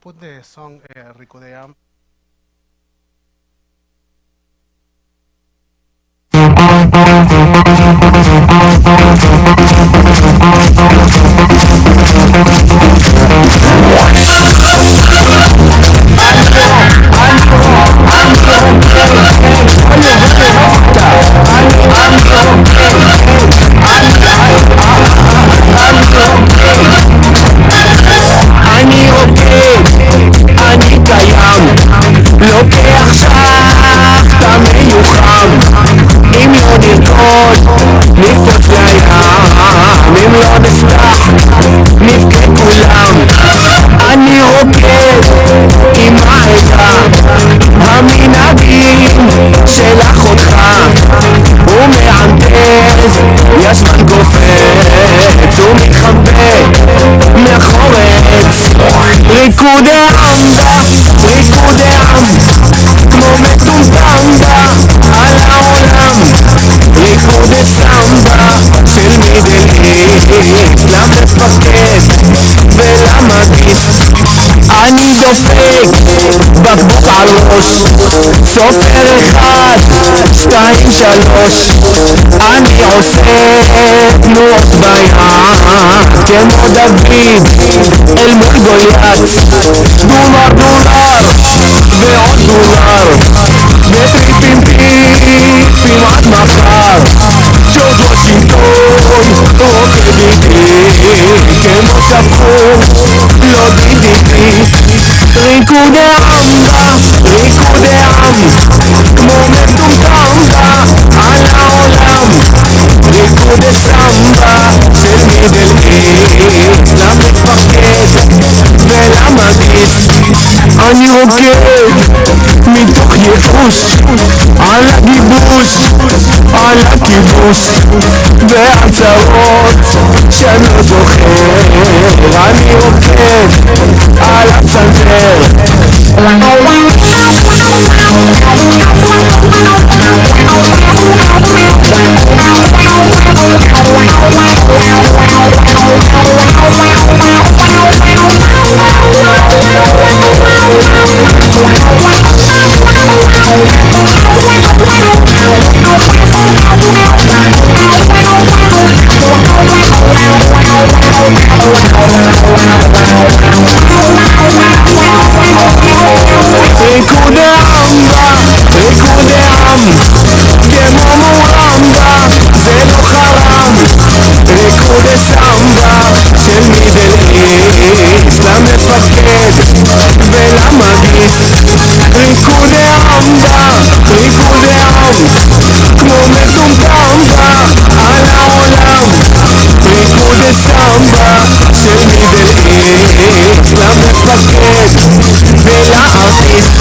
put the song Ricudea. לוקח שחת המיוחם אם לא נרקוד נקפוץ לים אם לא נפתח נבכה כולם אני רוקד עם העדה המנהגים של אחותך ומענטז ישבן גופץ ומתחבא מחורץ ריקודי עמדה ריקודי עם כמו מטומטמבה על העולם ריקודי סמבה של מידל איסט למפקד ולמגיסט אני דופק בקבוק על ראש סופר 1, 2, 3 אני עושה תנועות ביד כמו דוד אל מול גוליית דולר דולר ועוד דולר וטריפים טיפים עד מחר ג'ורג' וושינגטון רוקד איתי כמו תפור לא דידיתי ריקודי עמדה ריקודי עם כמו מטומטמבה על העולם ריקודי סמבה של מידל איסט למפקד ולמגיסט אני רוקד מתוך ייאוש על הגיבוש על הכיבוש והצרות שאני לא זוכר אני רוקד על הפסנתר ריקודי עמדה, ריקודי עם כמו מורמבה, זה לא חרם ריקודי סמבה של מידל איסט למפקד ולמגיסט ריקודי עמדה, ריקודי עם כמו מטומטמבה על העולם ריקודי סמבה של מידל איסט למפקד ולארטיסט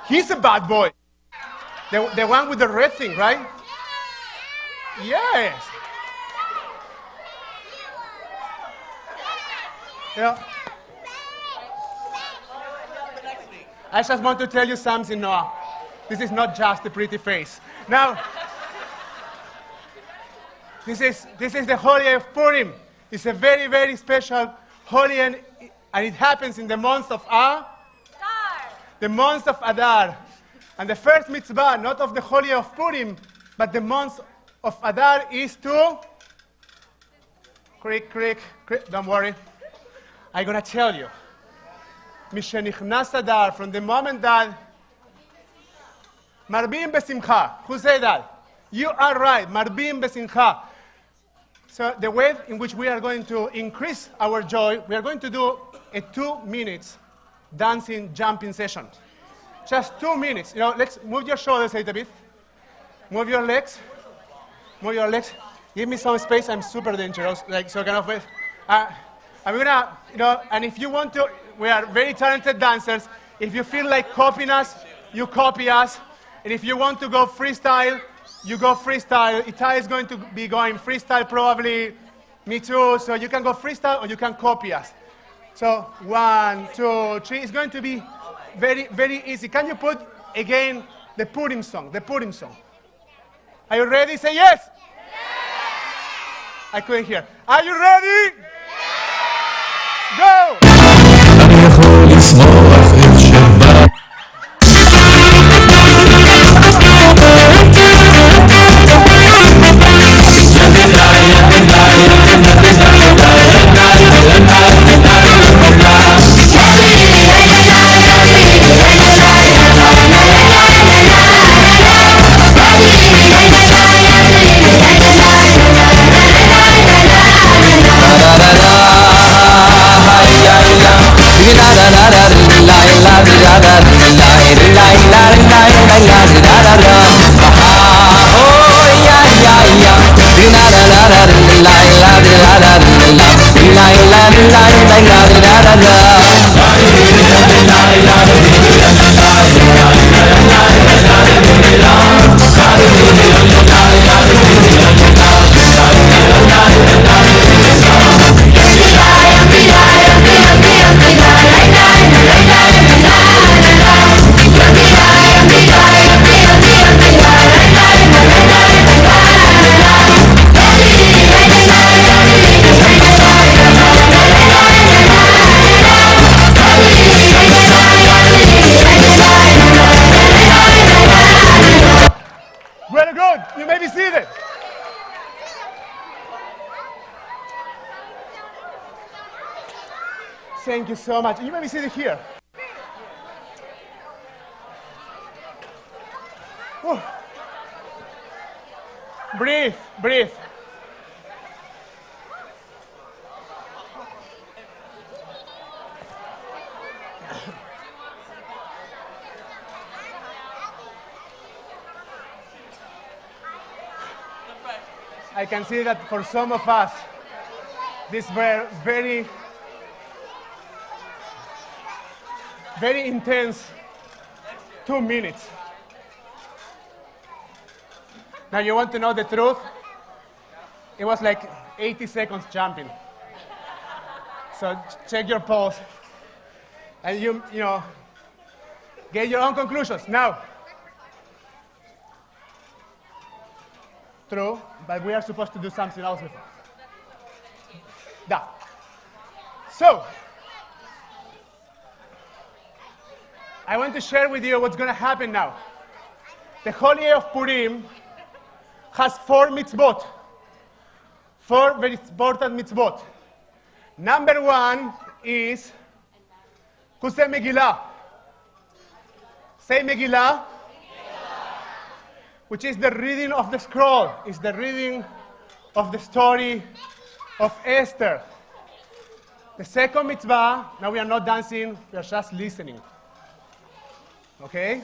He's a bad boy. The one with the red thing, right? Yes. You know, I just want to tell you something, Noah. This is not just a pretty face. Now, this is the holiday of Purim. It's a very, very special holiday, and it happens in the month of Adar. The month of Adar. And the first mitzvah, not of the holiday of Purim, but the month of Adar is to... Creak. Don't worry. I'm going to tell you. Mishenichnas Adar, from the moment that... Marbim besimcha. Who said that? You are right. Marbim besimcha. So the way in which we are going to increase our joy, we are going to do a 2 minutes dancing, jumping session. Just 2 minutes. You know, let's move your shoulders a little bit. Move your legs. Move your legs. Give me some space. I'm super dangerous. Like, so kind of way. I'm gonna, you know, and if you want to, we are very talented dancers. If you feel like copying us, you copy us. And if you want to go freestyle, you go freestyle. Itai is going to be going freestyle probably. Me too. So you can go freestyle or you can copy us. So 1, 2, 3. It's going to be very, very easy. Can you put again the Purim song? The Purim song. Are you ready? Say yes. I couldn't hear. Are you ready? Go. Thank you so much. You may be seated here. Whew. Breathe. I can see that for some of us, these were very intense 2 minutes. Now you want to know the truth? It was like 80 seconds jumping. So check your pulse. And you know, get your own conclusions. Now, true, but we are supposed to do something else before. That. So, I want to share with you what's going to happen now. The holiday of Purim has 4 mitzvot. 4 very important mitzvot. Number 1 is, who say Megillah? Say Megillah. Which is the reading of the scroll. It's the reading of the story of Esther. The second mitzvah, now we are not dancing, we are just listening. Okay?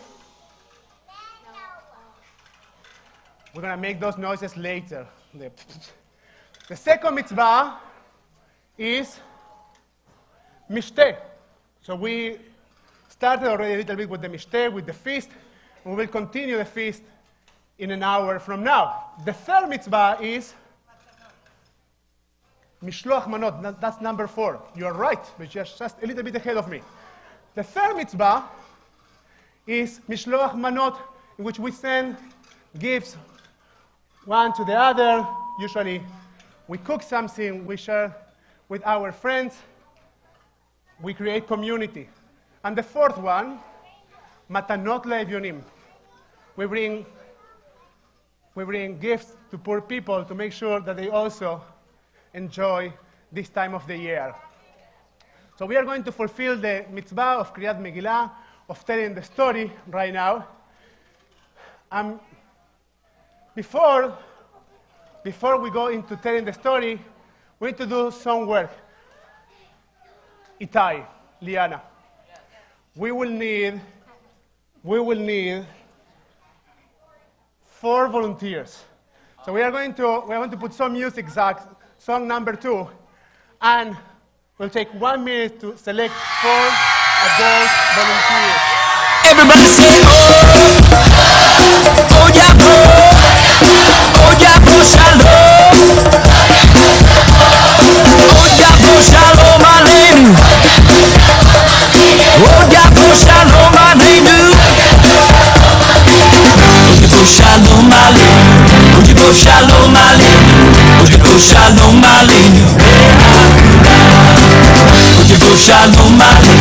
We're going to make those noises later. The second mitzvah is mishteh. So we started already a little bit with the mishte, with the feast, and we will continue the feast in an hour from now. The third mitzvah is Mishloach Manot. That's number 4. You are right, but you're just a little bit ahead of me. The third mitzvah is Mishloach Manot, in which we send gifts one to the other. Usually we cook something, we share with our friends, we create community. And the fourth one, Matanot Le'evyonim. We bring gifts to poor people to make sure that they also enjoy this time of the year. So we are going to fulfill the mitzvah of Kriyat Megillah, of telling the story right now. Before we go into telling the story, we need to do some work. Itai, Liana, we will need 4 volunteers. So we are going to put some music, Zach, song number 2, and we'll take 1 minute to select 4 adult volunteers. Everybody say oh, oh yeah, shalom. Oh yeah, shalom aleinu. Oh yeah, shalom aleinu. Oh shalom aleinu. Oh shalom aleinu. Oh shalom aleinu. Oh shalom aleinu.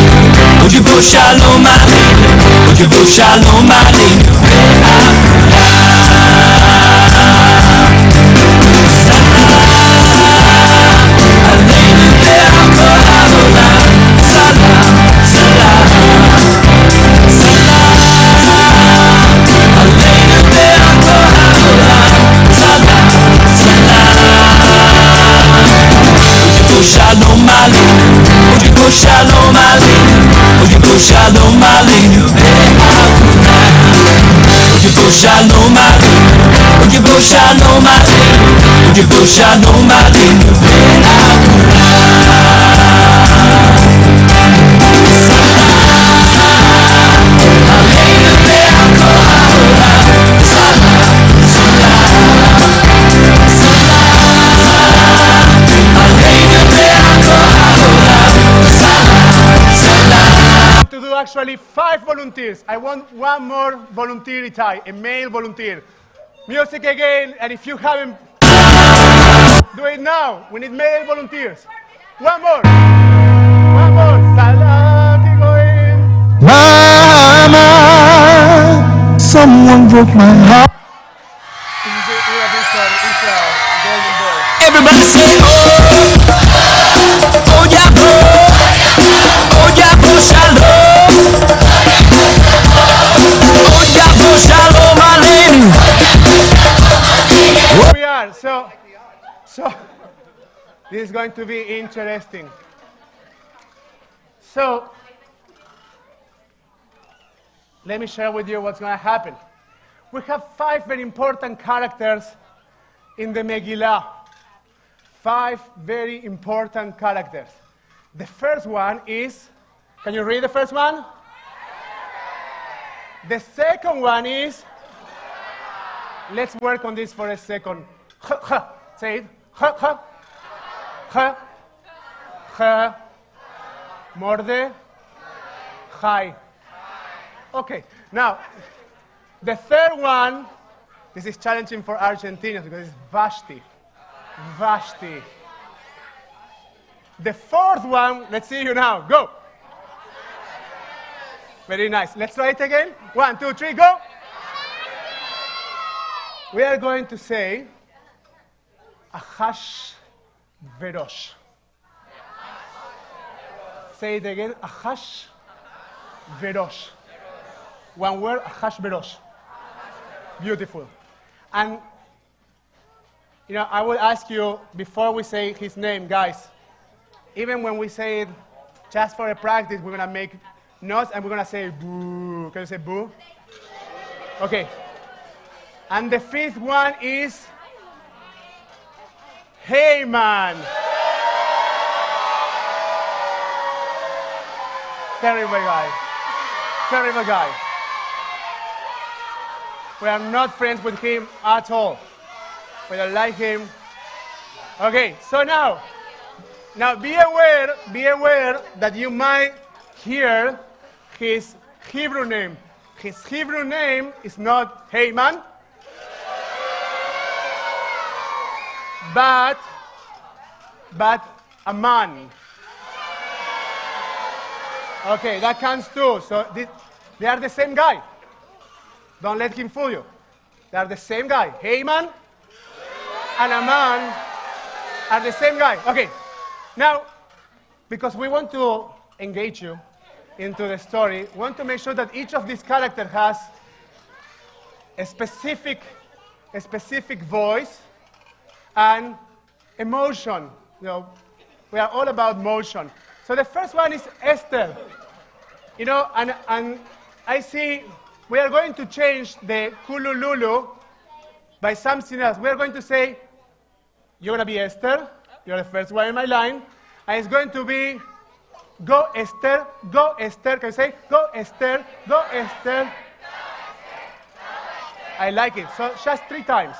Oh shalom aleinu. Oh shalom aleinu. Shalom aleinu, oh shalom aleinu, oh shalom aleinu, oh shalom aleinu, oh shalom aleinu, oh shalom aleinu. Actually 5 volunteers. I want 1 more volunteer, Itai, a male volunteer. Music again, and if you haven't, do it now. We need male volunteers. 1 more. 1 more. Salam, Tigoin. Mama, someone broke my heart. Everybody say oh, oh yeah, oh yeah, shalom. Shalom aleinu. Here we are. So this is going to be interesting. So let me share with you what's going to happen. We have 5 very important characters in the Megillah. 5 very important characters. The first one is, can you read the first one? The second one is, let's work on this for a second. Say it. Morde. Chai. Okay, now, the third one, this is challenging for Argentinians because it's Vashti. Vashti. The fourth one, let's see you now. Go. Very nice. Let's try it again. 1, 2, 3, go. We are going to say Achash Verosh. Say it again. Achash Verosh. 1 word, Achash Verosh. Beautiful. And, I will ask you, before we say his name, guys, even when we say it just for a practice, we're going to make notes and we're going to say boo. Can you say boo? Okay. And the 5th one is hey man. Terrible guy. terrible guy. We are not friends with him at all. We don't like him. Okay, so now be aware that you might hear his Hebrew name. His Hebrew name is not Haman, but Aman. Okay, that counts too. So they are the same guy. Don't let him fool you. They are the same guy. Haman and Aman are the same guy. Okay, now, because we want to engage you into the story, we want to make sure that each of these characters has a specific voice and emotion. You know, we are all about motion. So the first one is Esther. You know, and I see we are going to change the kulululu by something else. We are going to say, you're going to be Esther. You're the first one in my line. And it's going to be, go Esther, go Esther. Can you say, go Esther, go Esther? I like it. So just 3 times.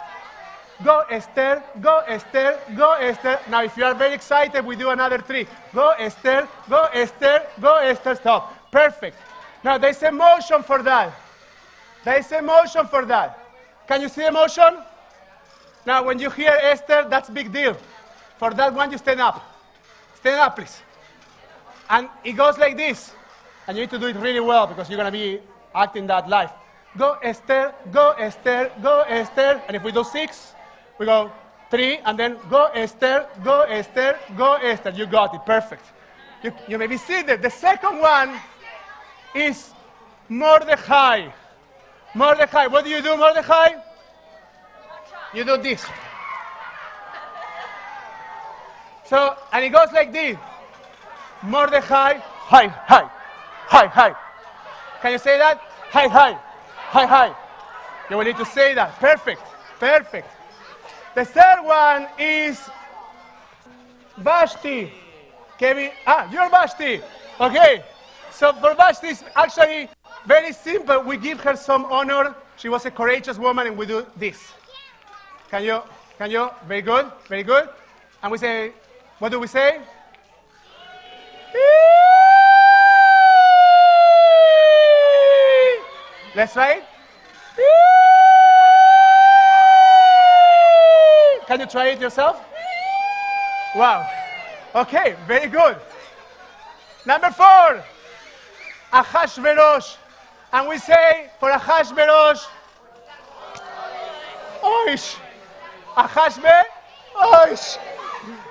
Go Esther, go Esther, go Esther. Now if you are very excited, we do another 3. Go Esther, go Esther, go Esther. Stop. Perfect. Now there's emotion for that. There's emotion for that. Can you see emotion? Now when you hear Esther, that's a big deal. For that one, you stand up. Stand up, please. And it goes like this. And you need to do it really well because you're going to be acting that live. Go Esther, go Esther, go Esther. And if we do 6, we go 3, and then go Esther, go Esther, go Esther. You got it. Perfect. You may be seated. The second one is Mordechai. Mordechai. What do you do, Mordechai? You do this. So, and it goes like this. Mordechai, hi, hi, hi, hi. Can you say that? Hi, hi, hi, hi. You will need to say that. Perfect, perfect. The third one is Vashti. Kevin, you're Vashti. Okay. So for Vashti, it's actually very simple. We give her some honor. She was a courageous woman, and we do this. Can you? Very good, very good. And we say, what do we say? Let's try it. Can you try it yourself? Wow. Okay, very good. Number 4, Achashverosh. And we say for Achashverosh, Oish. Achashverosh.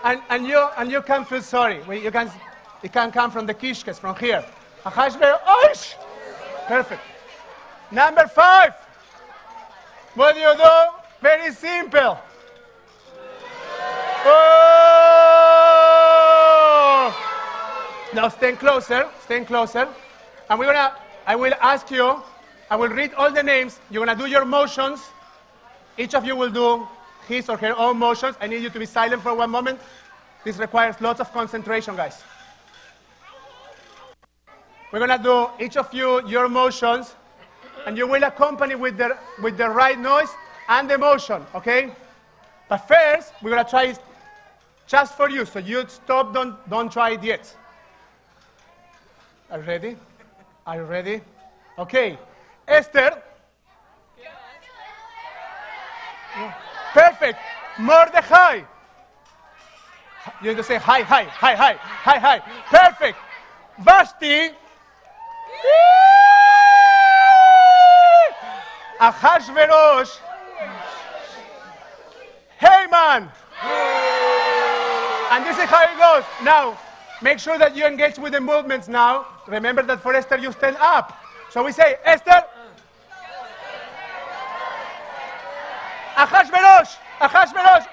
And you can feel sorry. It can come from the kishkes, from here. Achashverosh. Perfect. Number 5. What do you do? Very simple. Oh! Now stand closer. Stand closer. And I will ask you. I will read all the names. You're gonna do your motions. Each of you will do his or her own motions. I need you to be silent for 1 moment. This requires lots of concentration, guys. We're gonna do each of you your motions, and you will accompany with the right noise and the motion, okay? But first, we're gonna try it just for you. So you stop. Don't try it yet. Are you ready? Are you ready? Okay. Esther. Perfect. Mordechai. You need to say hi, hi, hi, hi, hi, hi. Perfect. Vashti. Achashverosh. Haman. And this is how it goes. Now, make sure that you engage with the movements now. Remember that for Esther, you stand up. So we say, Esther. Achashverosh. Achashverosh.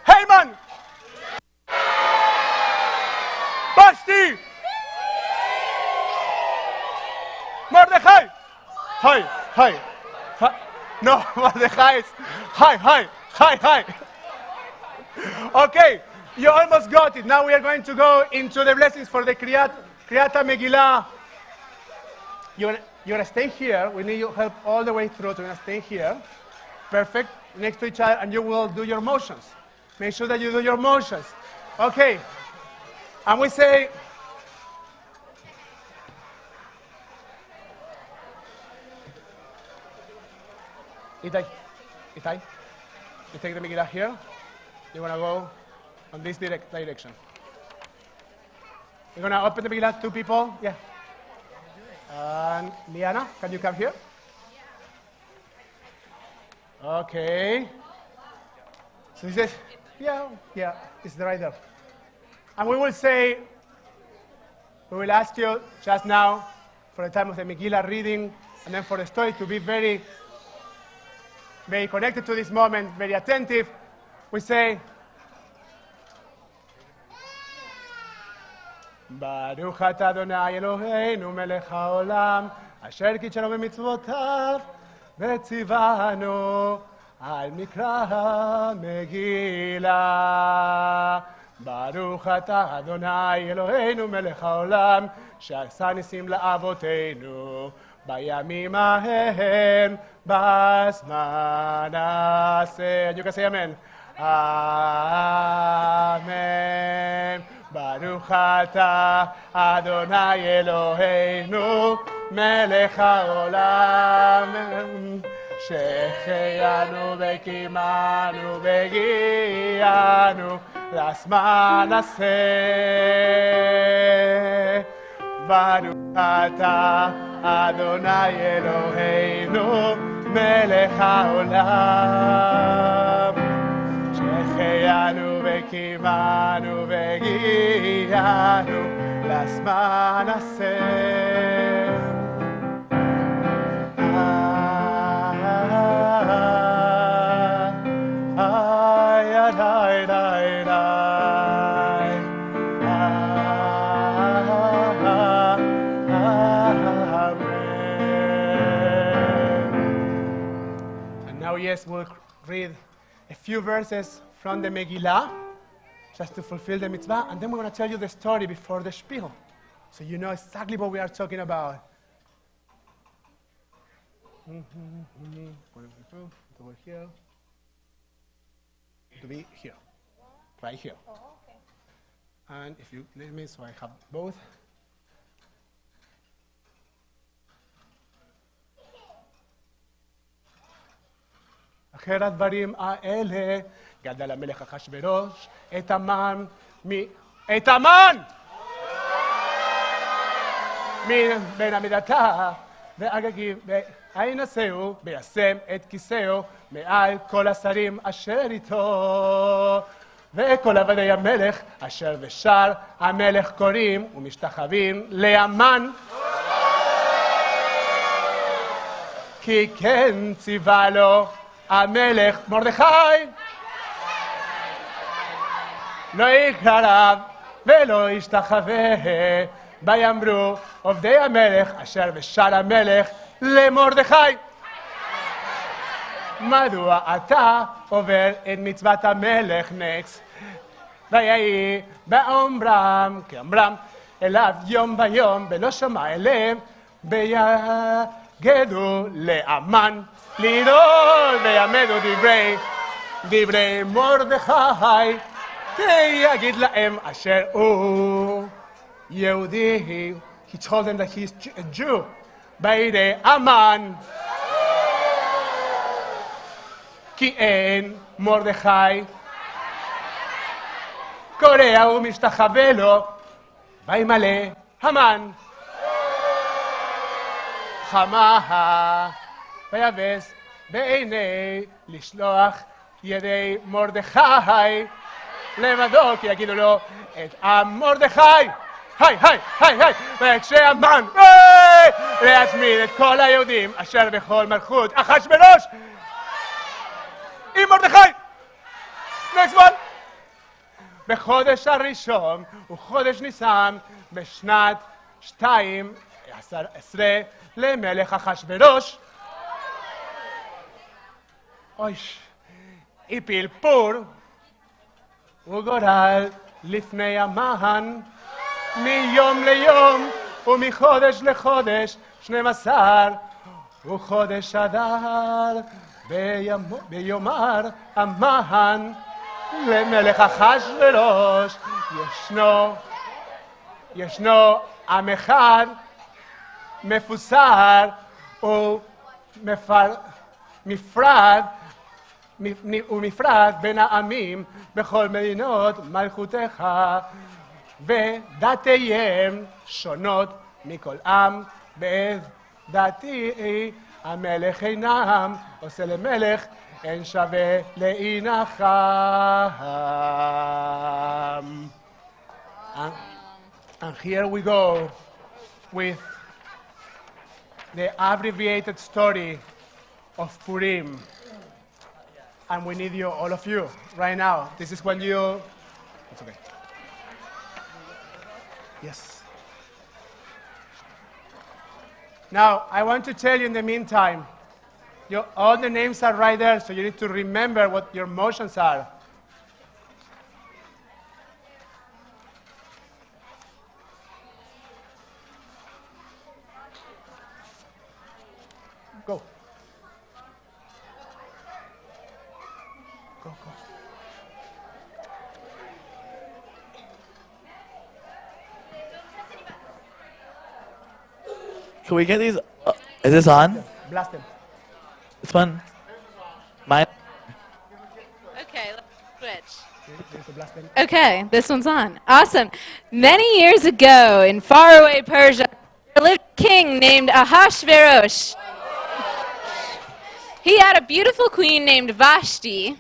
Haman. Vashti. Mordechai. Hi, hi. No, Mordechai is hi, hi, hi, hi. Okay, You almost got it. Now we are going to go into the blessings for the Kriyata Megillah. You're going to stay here. We need your help all the way through. So you're going to stay here. Perfect. Next to each other, and you will do your motions. Make sure that you do your motions. Okay. And we say, Itai, you take the Megillah here. You want to go on this direction. You're going to open the Megillah, 2 people. Yeah. And Liana, can you come here? Okay. So he says, yeah, it's right there. And we will say, we will ask you just now for the time of the Megillah reading and then for the story to be very, very connected to this moment, very attentive. We say, Baruch atah Adonai Eloheinu melech haolam, asher kitshanu b'mitzvotav, v'tzivanu al mikra Megillah. Baruch atah Adonai Eloheinu melech haolam, שעשה ניסים לאבותינו, בימים ההם, בזמן הזה. And you can say amen. Amen. Baruch atah Adonai Eloheinu melech haolam, שהחיינו וקיימנו והגיענו לזמן הזה. Baruch atah Adonai Eloheinu melech haolam, שהחיינו וקיימנו והגיענו לזמן הזה. Yes, we'll read a few verses from the Megillah just to fulfill the mitzvah, and then we're going to tell you the story before the spiel, so you know exactly what we are talking about. Over here. To be here. Right here. Oh, okay. And if you let me, so I have both. אחר הדברים האלה גדל המלך אחשוורוש את המן בין עמידתה ואגגים וינשאו וישם את כיסאו מעל כל השרים אשר איתו, וכל עבדי המלך אשר ושר המלך קוראים ומשתחווים להמן, כי כן ציווה לו המלך מרדכי לא יקרב ולא ישתחווה. ויאמרו עובדי המלך אשר ושר המלך למרדכי, מדוע אתה עובר את מצוות המלך? נקסט. ויהי באומרם כאומרם אליו יום ויום ולא שמע אליהם, ויגדו לאמן לידור ויעמדו דברי מרדכי, ויגיד להם אשר הוא יהודי. He told them that he's a Jew. בידי אמן, כי אין מרדכי קורא ומשתחווה לו, וימלא המן חמה ויבס בעיני לשלוח ידי מרדכי לבדו, כי יגידו לו את עם מרדכי. היי, היי, היי, היי, וכשהמן להזמין את כל היהודים אשר בכל מלכות אחשוורוש עם מרדכי. next one. בחודש הראשון וחודש ניסן בשנת 12 למלך אחשוורוש, הפיל פור וגורל לפני המן, מיום ליום ומחודש לחודש 12, וחודש אדר ביומר המן למלך אחשוורוש. ישנו עם אחד מפוזר ומפרד בין העמים בכל מדינות מלכותך, ודתיהם שונות מכל עם. בעת דתי המלך אינם עושה למלך, אין שווה להנחם. And here we go with the abbreviated story of Purim. And we need you, all of you, right now. This is when you... It's okay. Yes. Now, I want to tell you in the meantime, all the names are right there, so you need to remember what your emotions are. Go. Go. Can we get these? Is this on? Blast them. This one? Mine? Okay, let's switch. Blast them. Okay, this one's on. Awesome. Many years ago in faraway Persia, there lived a king named Ahasuerus. He had a beautiful queen named Vashti.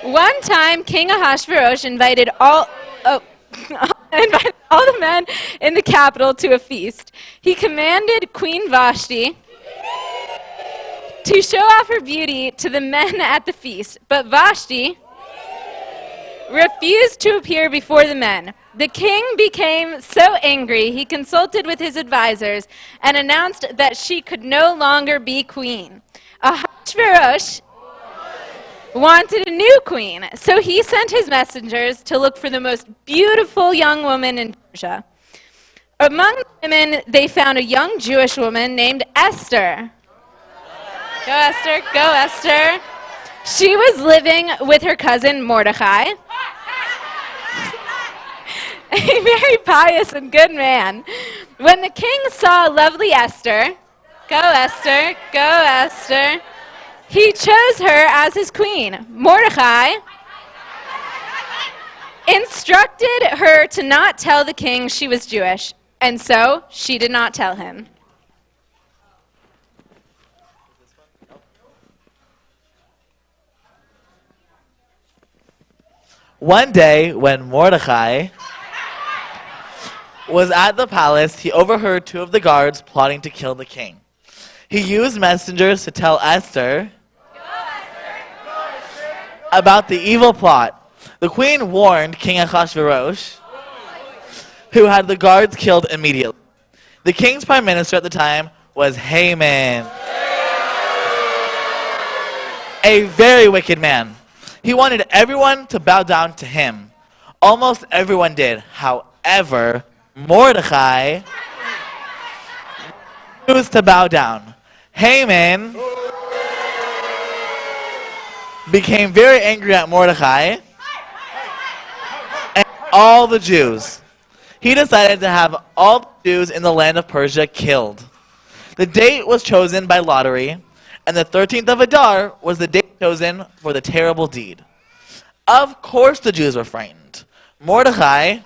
One time, King Ahasuerus invited all the men in the capital to a feast. He commanded Queen Vashti to show off her beauty to the men at the feast, but Vashti refused to appear before the men. The king became so angry, he consulted with his advisors and announced that she could no longer be queen. Ahasuerus wanted a new queen, so he sent his messengers to look for the most beautiful young woman in Persia. Among the women, they found a young Jewish woman named Esther. Go Esther, go Esther. She was living with her cousin Mordecai, a very pious and good man. When the king saw lovely Esther, go Esther, go Esther, he chose her as his queen. Mordecai instructed her to not tell the king she was Jewish, and so she did not tell him. One day, when Mordecai was at the palace, he overheard two of the guards plotting to kill the king. He used messengers to tell Esther about the evil plot. The queen warned King Ahasuerus, who had the guards killed immediately. The king's prime minister at the time was Haman, a very wicked man. He wanted everyone to bow down to him. Almost everyone did. However, Mordecai refused to bow down. Haman became very angry at Mordecai and all the Jews. He decided to have all the Jews in the land of Persia killed. The date was chosen by lottery, and the 13th of Adar was the date chosen for the terrible deed. Of course the Jews were frightened. Mordecai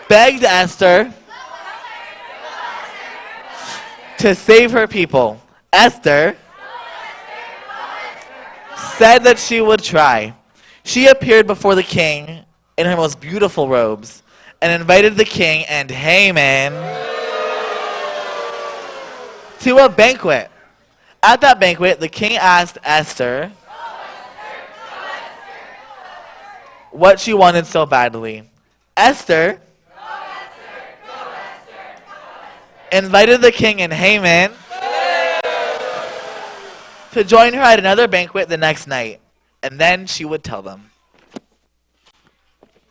begged Esther to save her people. Esther said that she would try. She appeared before the king in her most beautiful robes and invited the king and Haman to a banquet. At that banquet, the king asked Esther what she wanted so badly. Esther invited the king and Haman to join her at another banquet the next night. and then she would tell them.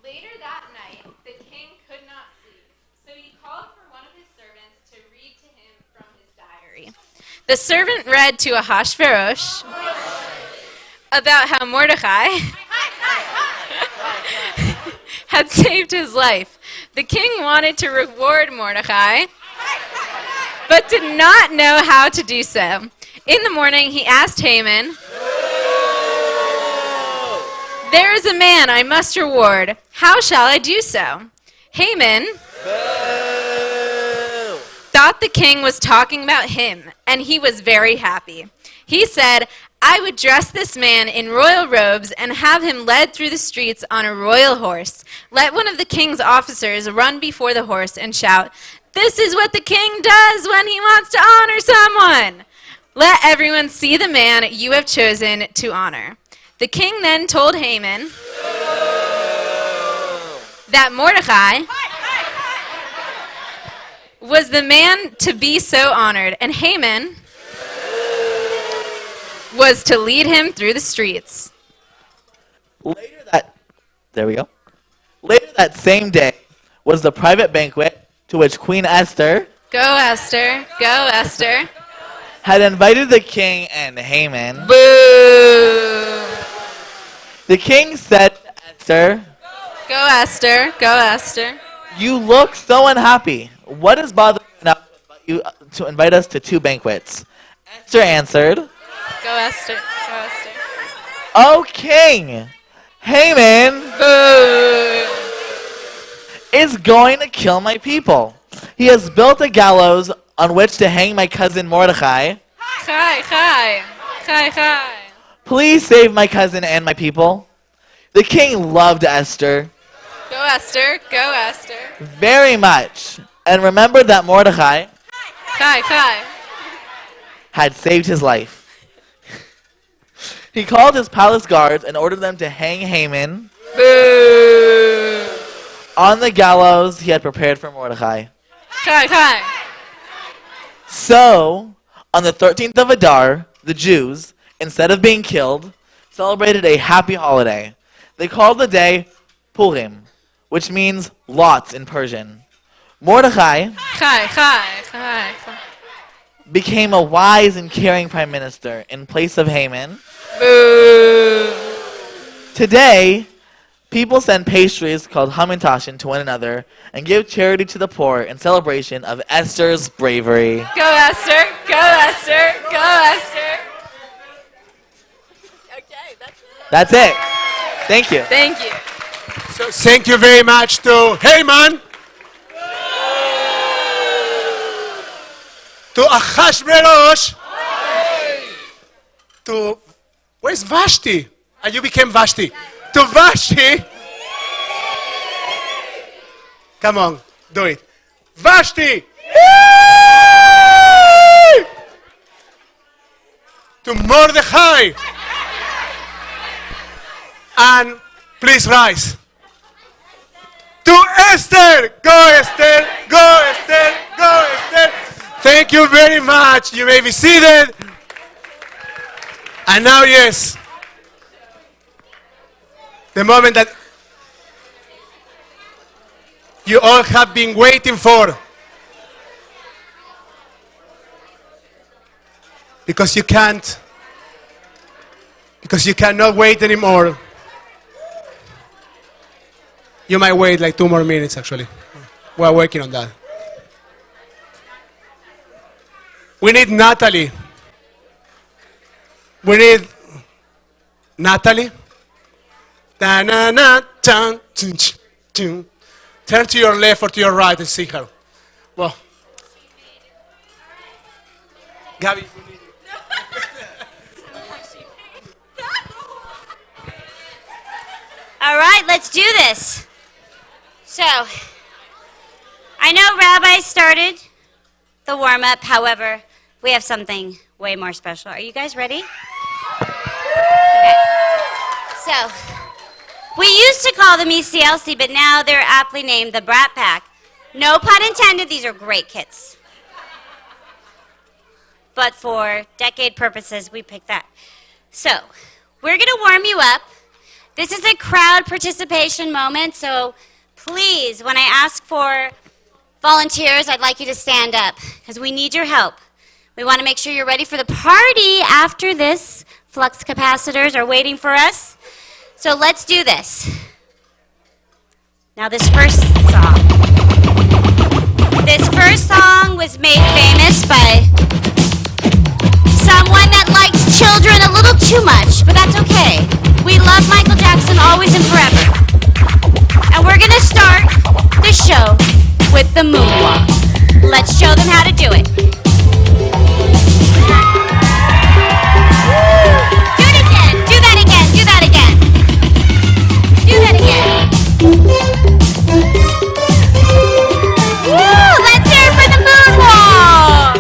Later that night, the king could not sleep, so he called for one of his servants to read to him from his diary. The servant read to Ahasuerus about how Mordecai had saved his life. The king wanted to reward Mordecai, but did not know how to do so. In the morning, he asked Haman, "There is a man I must reward. How shall I do so?" Haman thought the king was talking about him, and he was very happy. He said, "I would dress this man in royal robes and have him led through the streets on a royal horse. Let one of the king's officers run before the horse and shout, 'This is what the king does when he wants to honor someone.' Let everyone see the man you have chosen to honor." The king then told Haman that Mordecai was the man to be so honored, and Haman was to lead him through the streets. Later that same day was the private banquet to which Queen Esther Go Esther, go Esther. had invited the king and Haman. Boo! The king said to Esther, Go Esther, go Esther. "You look so unhappy. What is bothering you to invite us to 2 banquets?" Esther answered, Go Esther, go Esther. "O king, Haman Boo! is going to kill my people. He has built a gallows on which to hang my cousin Mordecai. Chai, chai, chai, chai. Please save my cousin and my people." The king loved Esther Go Esther, go Esther. very much and remembered that Mordecai Chai, chai. had saved his life. He called his palace guards and ordered them to hang Haman Boo! on the gallows he had prepared for Mordecai. Chai, chai. So, on the 13th of Adar, the Jews, instead of being killed, celebrated a happy holiday. They called the day Purim, which means lots in Persian. Mordecai Chai, chai, chai, chai. became a wise and caring prime minister in place of Haman. Boo! Today, people send pastries called hamantashen to one another and give charity to the poor in celebration of Esther's bravery. Go Esther, go Esther, go Esther. Okay, That's it. Thank you. Thank you. So thank you very much to Haman, to Ahasuerus, to, where's Vashti? And you became Vashti. To Vashti. Come on, do it. Vashti. To Mordecai. And please rise. To Esther. Go Esther. Go Esther. Go Esther. Thank you very much. You may be seated. And now, yes, the moment that you all have been waiting for. Because you cannot wait anymore. You might wait like 2 more minutes, actually. We're working on that. We need Natalie. We need Natalie. Da-na-na, dun, dun, dun. Turn to your left or to your right and see her. Well, Gabby. All right, let's do this. So, I know Rabbi started the warm-up. However, we have something way more special. Are you guys ready? Okay. So, we used to call them ECLC, but now they're aptly named the Brat Pack. No pun intended, these are great kits. But for decade purposes, we picked that. So, we're going to warm you up. This is a crowd participation moment, so please, when I ask for volunteers, I'd like you to stand up because we need your help. We want to make sure you're ready for the party after this. Flux capacitors are waiting for us. So let's do this. Now this first song was made famous by someone that likes children a little too much, but that's okay. We love Michael Jackson always and forever. And we're going to start the show with the moonwalk. Let's show them how to do it. Do it again. Do that again. Do that again. Do that again. Woo! Let's hear it for the moonwalk.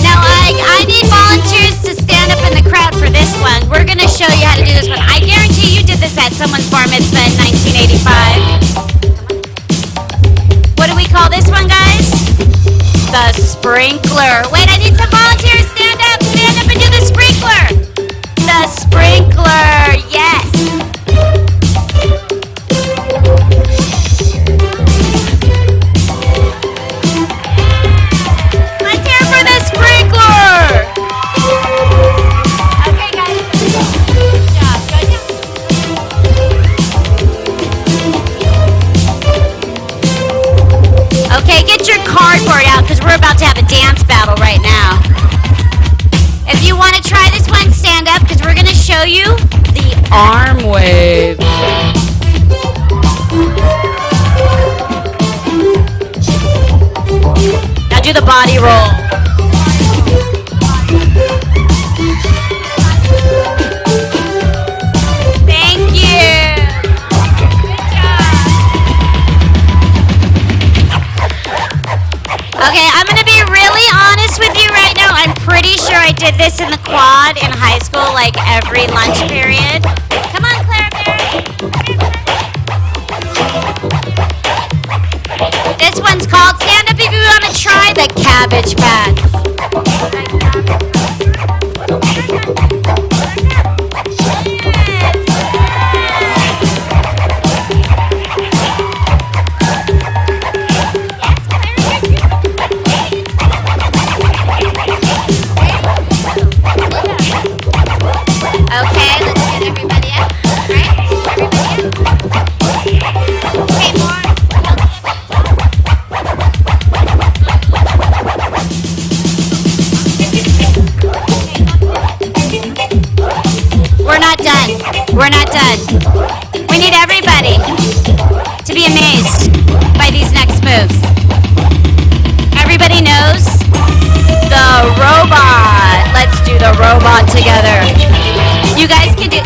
Now I need volunteers to stand up in the crowd for this one. We're going to show you how to do this one. I guarantee you did this at someone's bar mitzvah in 1985. What do we call this one, guys? The sprinkler. Wait, I need some volunteers. Stand up and do the sprinkler. The sprinkler, yes. Let's hear for the sprinkler. Okay, guys. Good job. Good job. Okay, get your cardboard out because we're about to have a dance battle right now. If you want to try this one, stand up because we're going to show you the arm wave. Now do the body roll. Thank you. Good job. Okay, I'm going to be really honest with you right now. I'm pretty sure I did this in the quad in high school, like every lunch period. Come on, Clara Mary. This one's called Stand Up If You Want to Try the Cabbage Patch. Okay, let's get everybody up. Right? Everybody up. Okay, more. We're not done. We're not done. We need everybody to be amazed by these next moves. Everybody knows the robot. Let's do the robot together. You guys can do.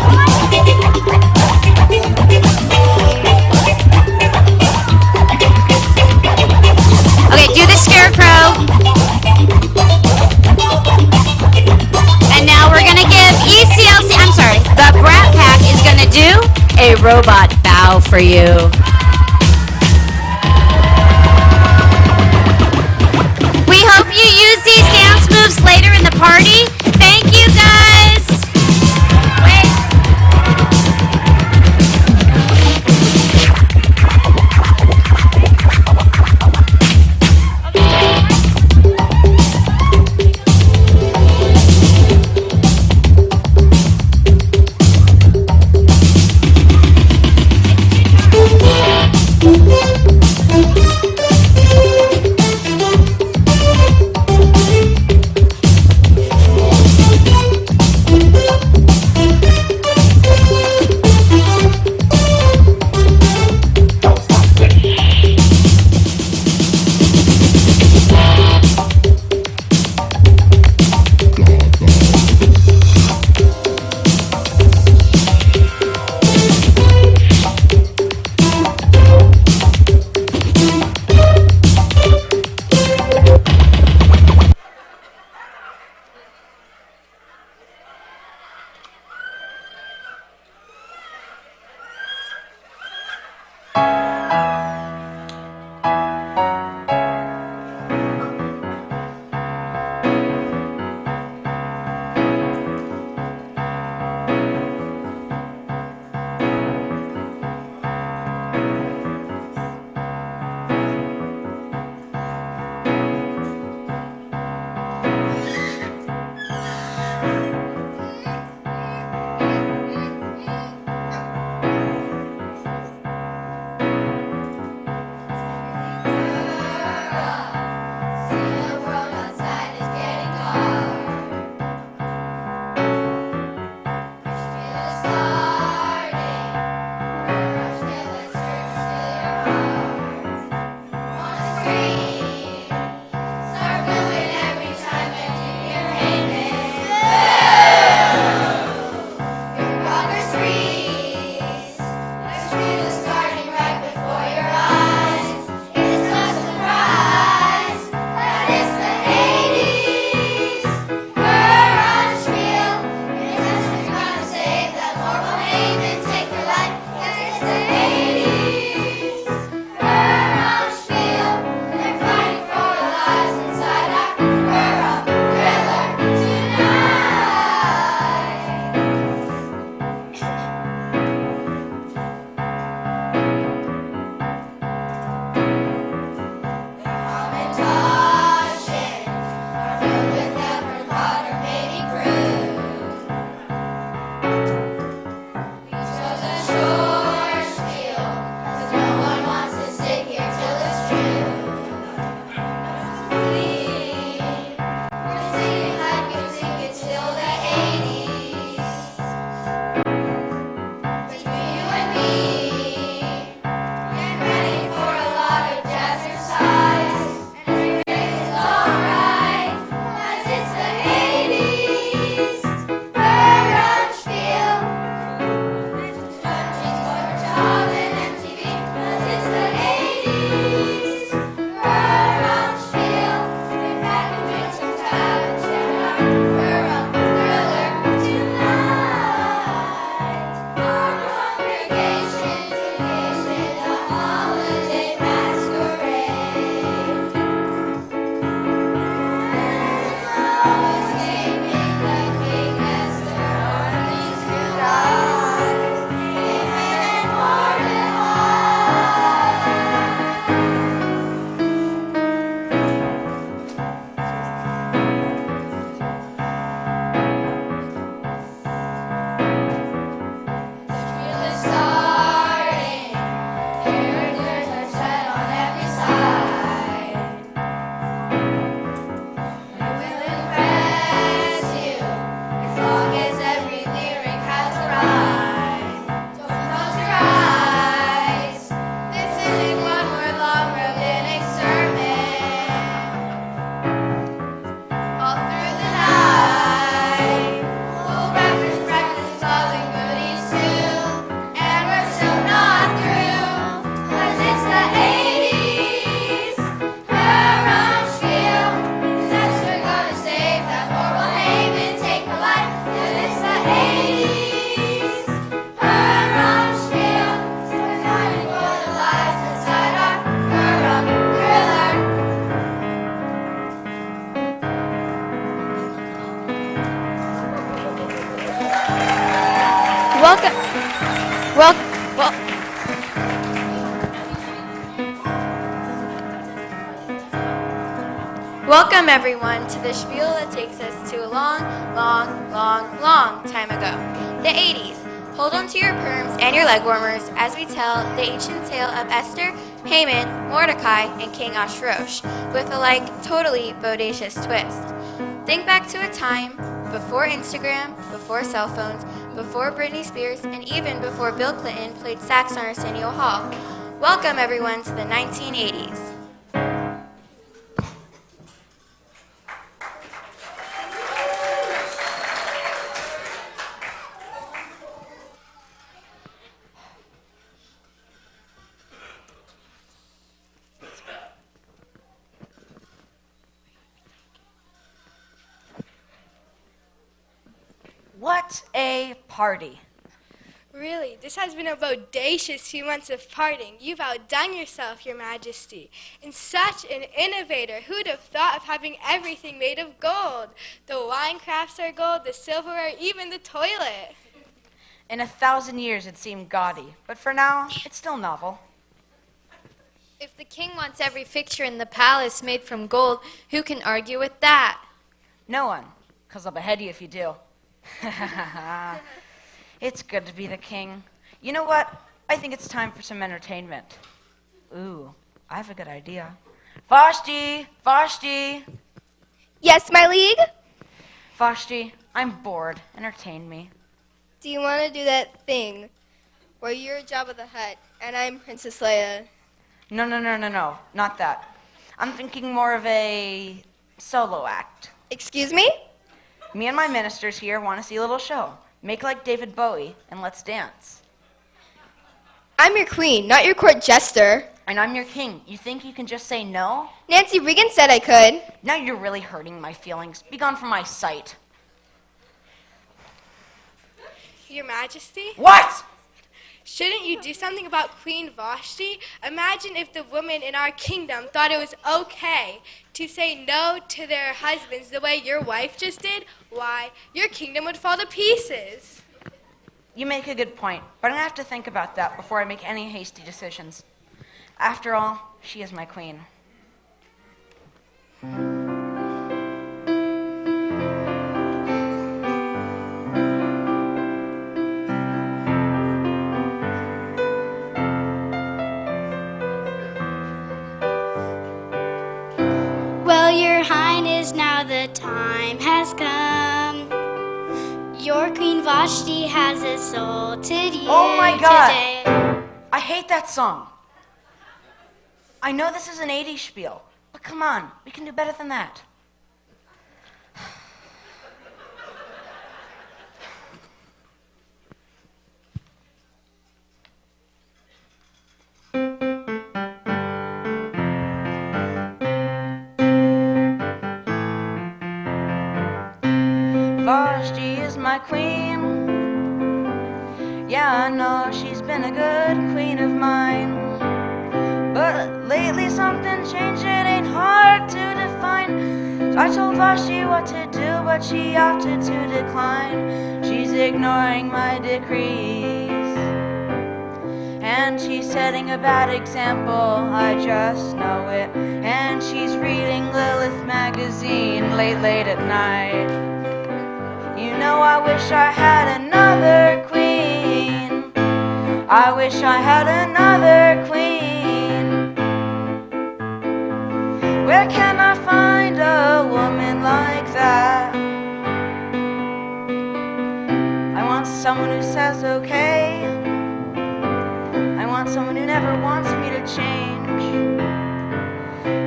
Okay, do the scarecrow. And now we're gonna give ECLC. I'm sorry. The Brat Pack is gonna do a robot bow for you. We hope you use these dance moves later in the party. Thank you, guys. Wait. Welcome. Welcome everyone to the spiel that takes us to a long time ago, the 80s. Hold on to your Purims and your leg warmers as we tell the ancient tale of Esther, Haman, Mordecai, and King Ahasuerus with a totally bodacious twist. Think back to a time before Instagram, before cell phones, before Britney Spears, and even before Bill Clinton played sax on Arsenio Hall. Welcome everyone to the 1980s. What a party. Really, this has been a bodacious few months of partying. You've outdone yourself, Your Majesty. And such an innovator. Who'd have thought of having everything made of gold? The wine crafts are gold, the silverware, even the toilet. In 1,000 years it seemed gaudy, but for now, it's still novel. If the king wants every fixture in the palace made from gold, who can argue with that? No one, 'cause I'll behead you if you do. It's good to be the king. You know what? I think it's time for some entertainment. Ooh, I have a good idea. Vashti! Vashti! Yes, my league? Vashti, I'm bored. Entertain me. Do you want to do that thing where you're Jabba the Hutt and I'm Princess Leia? No, not that. I'm thinking more of a solo act. Excuse me? Me and my ministers here want to see a little show. Make like David Bowie, and let's dance. I'm your queen, not your court jester. And I'm your king. You think you can just say no? Nancy Reagan said I could. Now you're really hurting my feelings. Be gone from my sight. Your Majesty? What? Shouldn't you do something about Queen Vashti? Imagine if the women in our kingdom thought it was okay to say no to their husbands the way your wife just did. Why, your kingdom would fall to pieces. You make a good point, but I'm going to have to think about that before I make any hasty decisions. After all, she is my queen. Well, Your Highness, now the time has come. Your Queen Vashti has assaulted you Oh my God! today. I hate that song. I know this is an 80's spiel, but come on, we can do better than that. Vashti is my queen. Yeah, I know she's been a good queen of mine. But lately something changed, it ain't hard to define. So I told Vashti what to do, but she opted to decline. She's ignoring my decrees, and she's setting a bad example, I just know it. And she's reading Lilith magazine late at night. You know, I wish I had another queen. I wish I had another queen. Where can I find a woman like that? I want someone who says okay. I want someone who never wants me to change.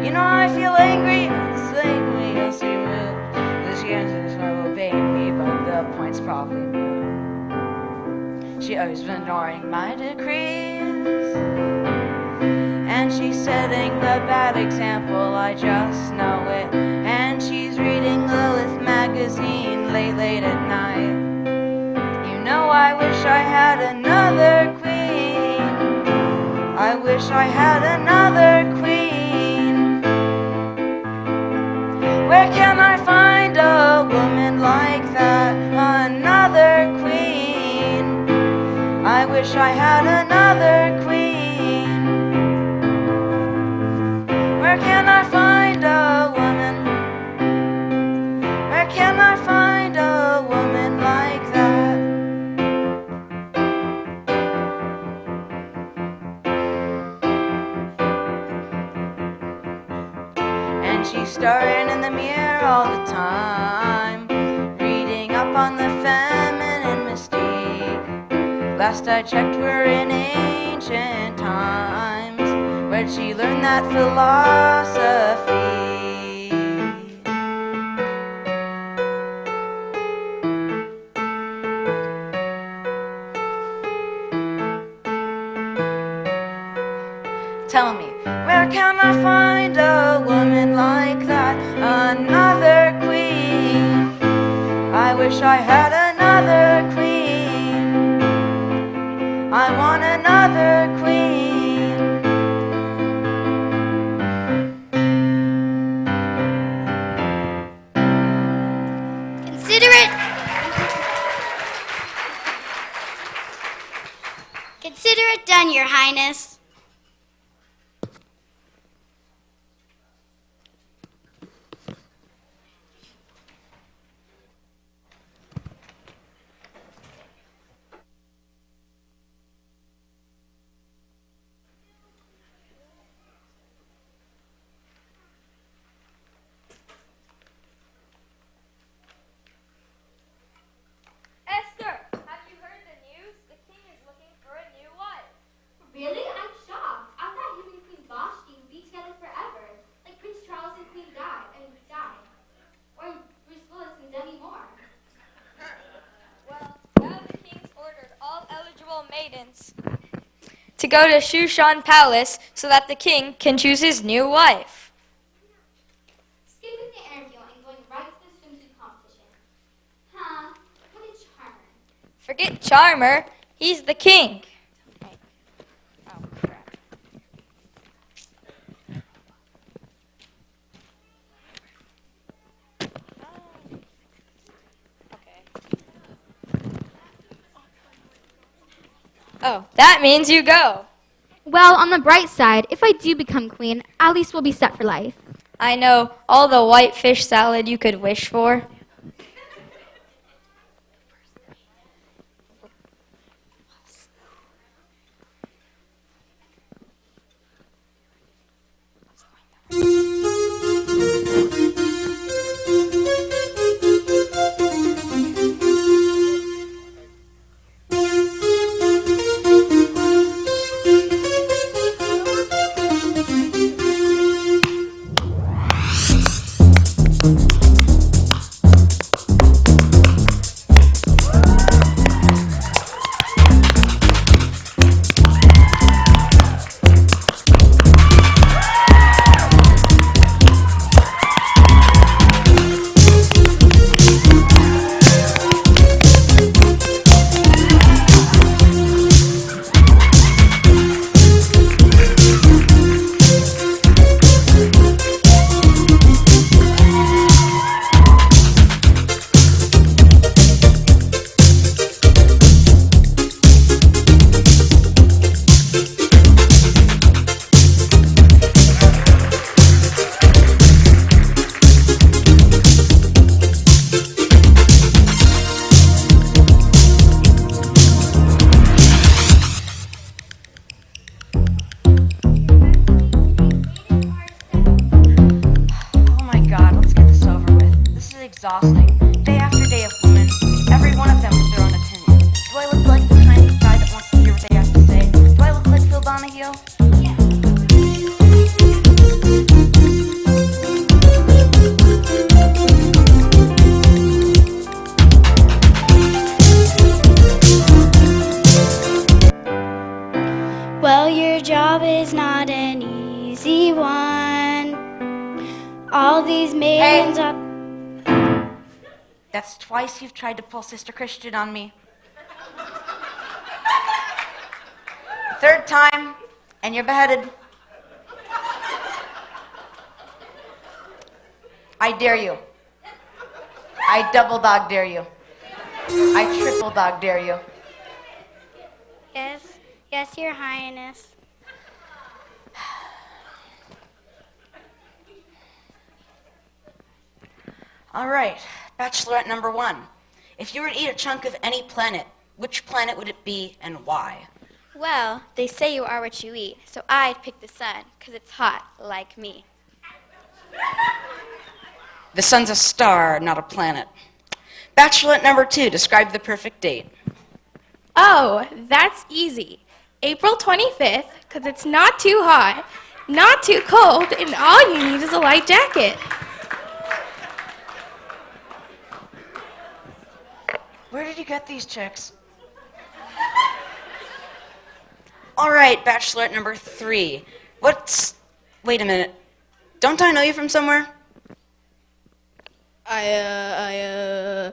You know, I feel angry. It's angry, yes, you will. This year's will obey me, but the point's probably moot. She always been ignoring my decrees, and she's setting a bad example, I just know it. And she's reading Lilith magazine late at night. You know, I wish I had another queen. I wish I had another queen. Where can I find a woman like that? Another queen. And she's staring in the mirror all the time, reading up on the feminine mystique. Last I checked, we're in ancient times. Where'd she learn that philosophy? Tell me, where can I find a woman like that? Another queen. I wish I had another queen. I want another queen. Consider it done, Your Highness. Esther, have you heard the news? The king is looking for a new wife. Really? I'm shocked. I thought him and Queen Vashti would be together forever, like Prince Charles and Queen Di, or Bruce Willis and Demi Moore. Well, now the king's ordered all eligible maidens to go to Shushan Palace so that the king can choose his new wife. Skipping the interview and going right to the swimsuit competition. Huh? What a charmer. Forget Charmer, he's the king. Oh, crap. Oh, that means you go. Well, on the bright side, if I do become queen, at least we'll be set for life. I know all the white fish salad you could wish for. Exhausting. Day after day of women, every one of them with their own opinion. Do I look like the kind of guy that wants to hear what they have to say? Do I look like Phil Donahue? Well, your job is not an easy one. All these maidens Hey. are... That's twice you've tried to pull Sister Christian on me. Third time, and you're beheaded. I dare you. I double dog dare you. I triple dog dare you. Yes, Your Highness. All right, Bachelorette number 1. If you were to eat a chunk of any planet, which planet would it be and why? Well, they say you are what you eat, so I'd pick the sun, 'cause it's hot like me. The sun's a star, not a planet. Bachelorette number 2, describe the perfect date. Oh, that's easy. April 25th, because it's not too hot, not too cold, and all you need is a light jacket. Where did you get these chicks? All right, Bachelorette number 3. Wait a minute. Don't I know you from somewhere? Well,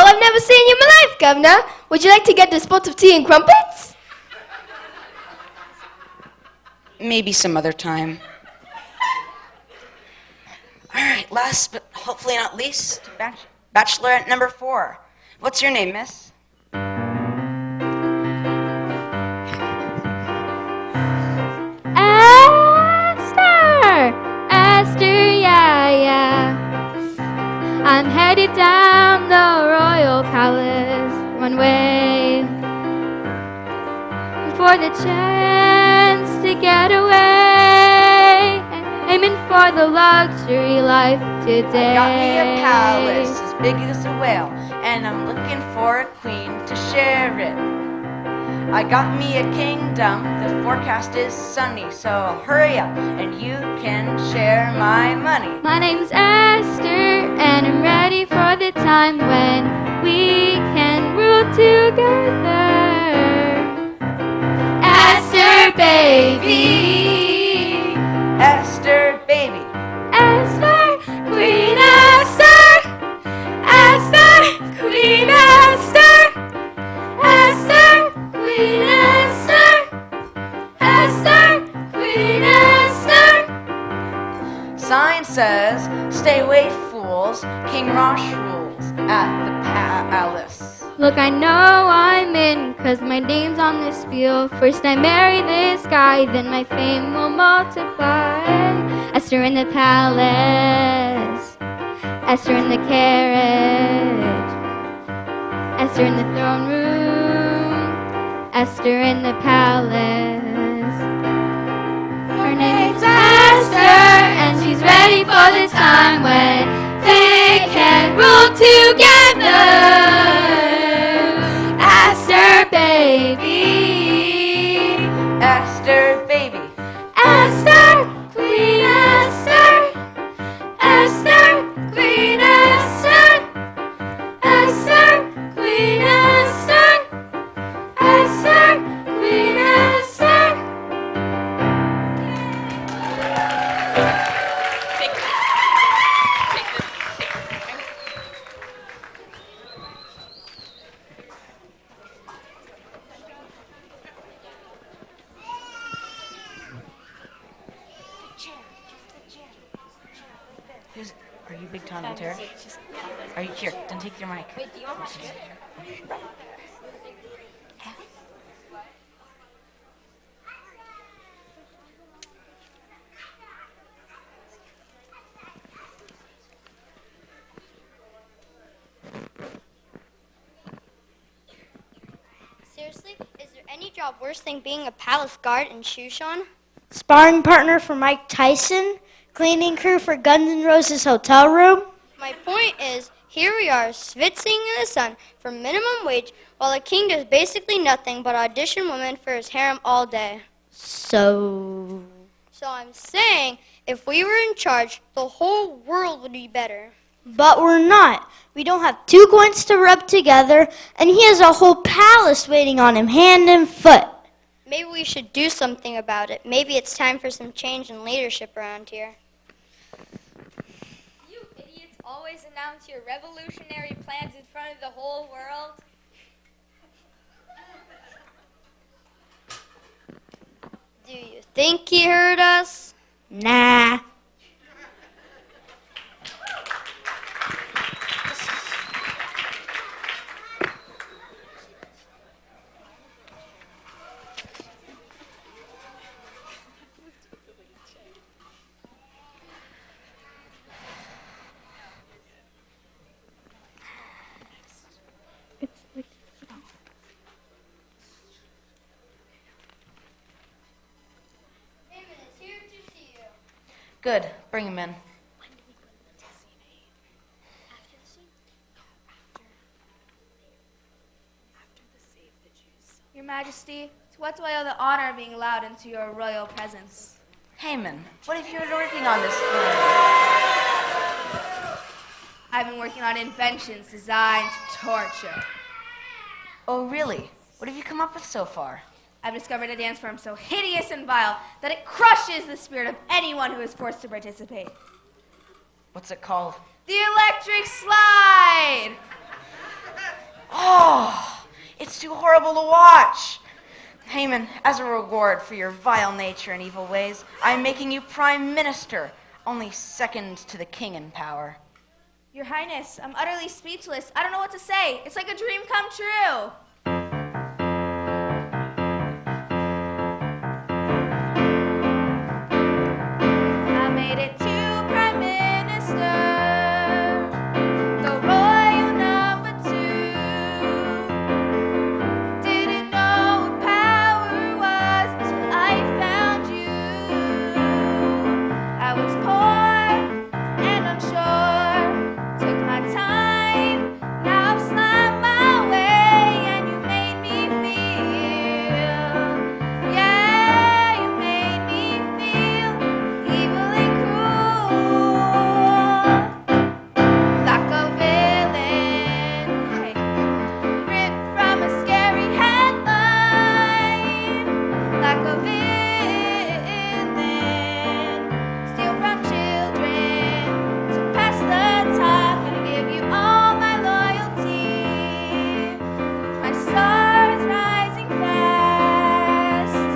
I've never seen you in my life, Governor. Would you like to get this pot of tea and crumpets? Maybe some other time. All right, last but hopefully not least, Bachelorette number 4. What's your name, miss? Esther, yeah. I'm headed down the royal palace one way for the chance to get away, aiming for the luxury life today. I got me a palace as big as a whale, and I'm looking for a queen to share it. I got me a kingdom, the forecast is sunny, so hurry up and you can share my money. My name's Esther, and I'm ready for the time when we can rule together. Esther, baby. Esther, baby. Esther, Queen Esther. Esther, Queen Esther. Esther, Queen Esther. Esther, Queen Esther. Sign says, stay away, fools. King Rosh rules at the palace. Look, I know I'm in, 'cause my name's on this spiel. First I marry this guy, then my fame will multiply. Esther in the palace, Esther in the carriage, Esther in the throne room, Esther in the palace. Her name's Esther, and she's ready for the time when they can rule together. Esther, baby. Esther, baby. Esther, Queen Esther. Esther, Queen Esther. Esther, Queen Esther. Esther, Queen Esther. Are you Big Tom and Tara? Are you here? Then take your mic. Wait, do you want my chair? Seriously, is there any job worse than being a palace guard in Shushan? Sparring partner for Mike Tyson? Cleaning crew for Guns N' Roses hotel room? My point is, here we are, schwitzing in the sun for minimum wage, while the king does basically nothing but audition women for his harem all day. So I'm saying, if we were in charge, the whole world would be better. But we're not. We don't have 2 coins to rub together, and he has a whole palace waiting on him, hand and foot. Maybe we should do something about it. Maybe it's time for some change in leadership around here. You idiots always announce your revolutionary plans in front of the whole world. Do you think he heard us? Nah. Good. Bring him in. Your Majesty, to what do I owe the honor of being allowed into your royal presence? Haman, what have you been working on this morning? I've been working on inventions designed to torture. Oh, really? What have you come up with so far? I've discovered a dance form so hideous and vile that it crushes the spirit of anyone who is forced to participate. What's it called? The electric slide! Oh, it's too horrible to watch. Haman, as a reward for your vile nature and evil ways, I'm making you prime minister, only second to the king in power. Your Highness, I'm utterly speechless. I don't know what to say. It's like a dream come true. I made it to Prime Minister, the royal number 2. Didn't know what power was until I found you. I was poor and unsure, took my time, now I've slimed my way, and you made me feel, yeah, you made me feel evil and cruel, like a villain, hey, ripped from a scary headline, like a villain, steal from children to pass the time, gonna give you all my loyalty, my stars rising fast,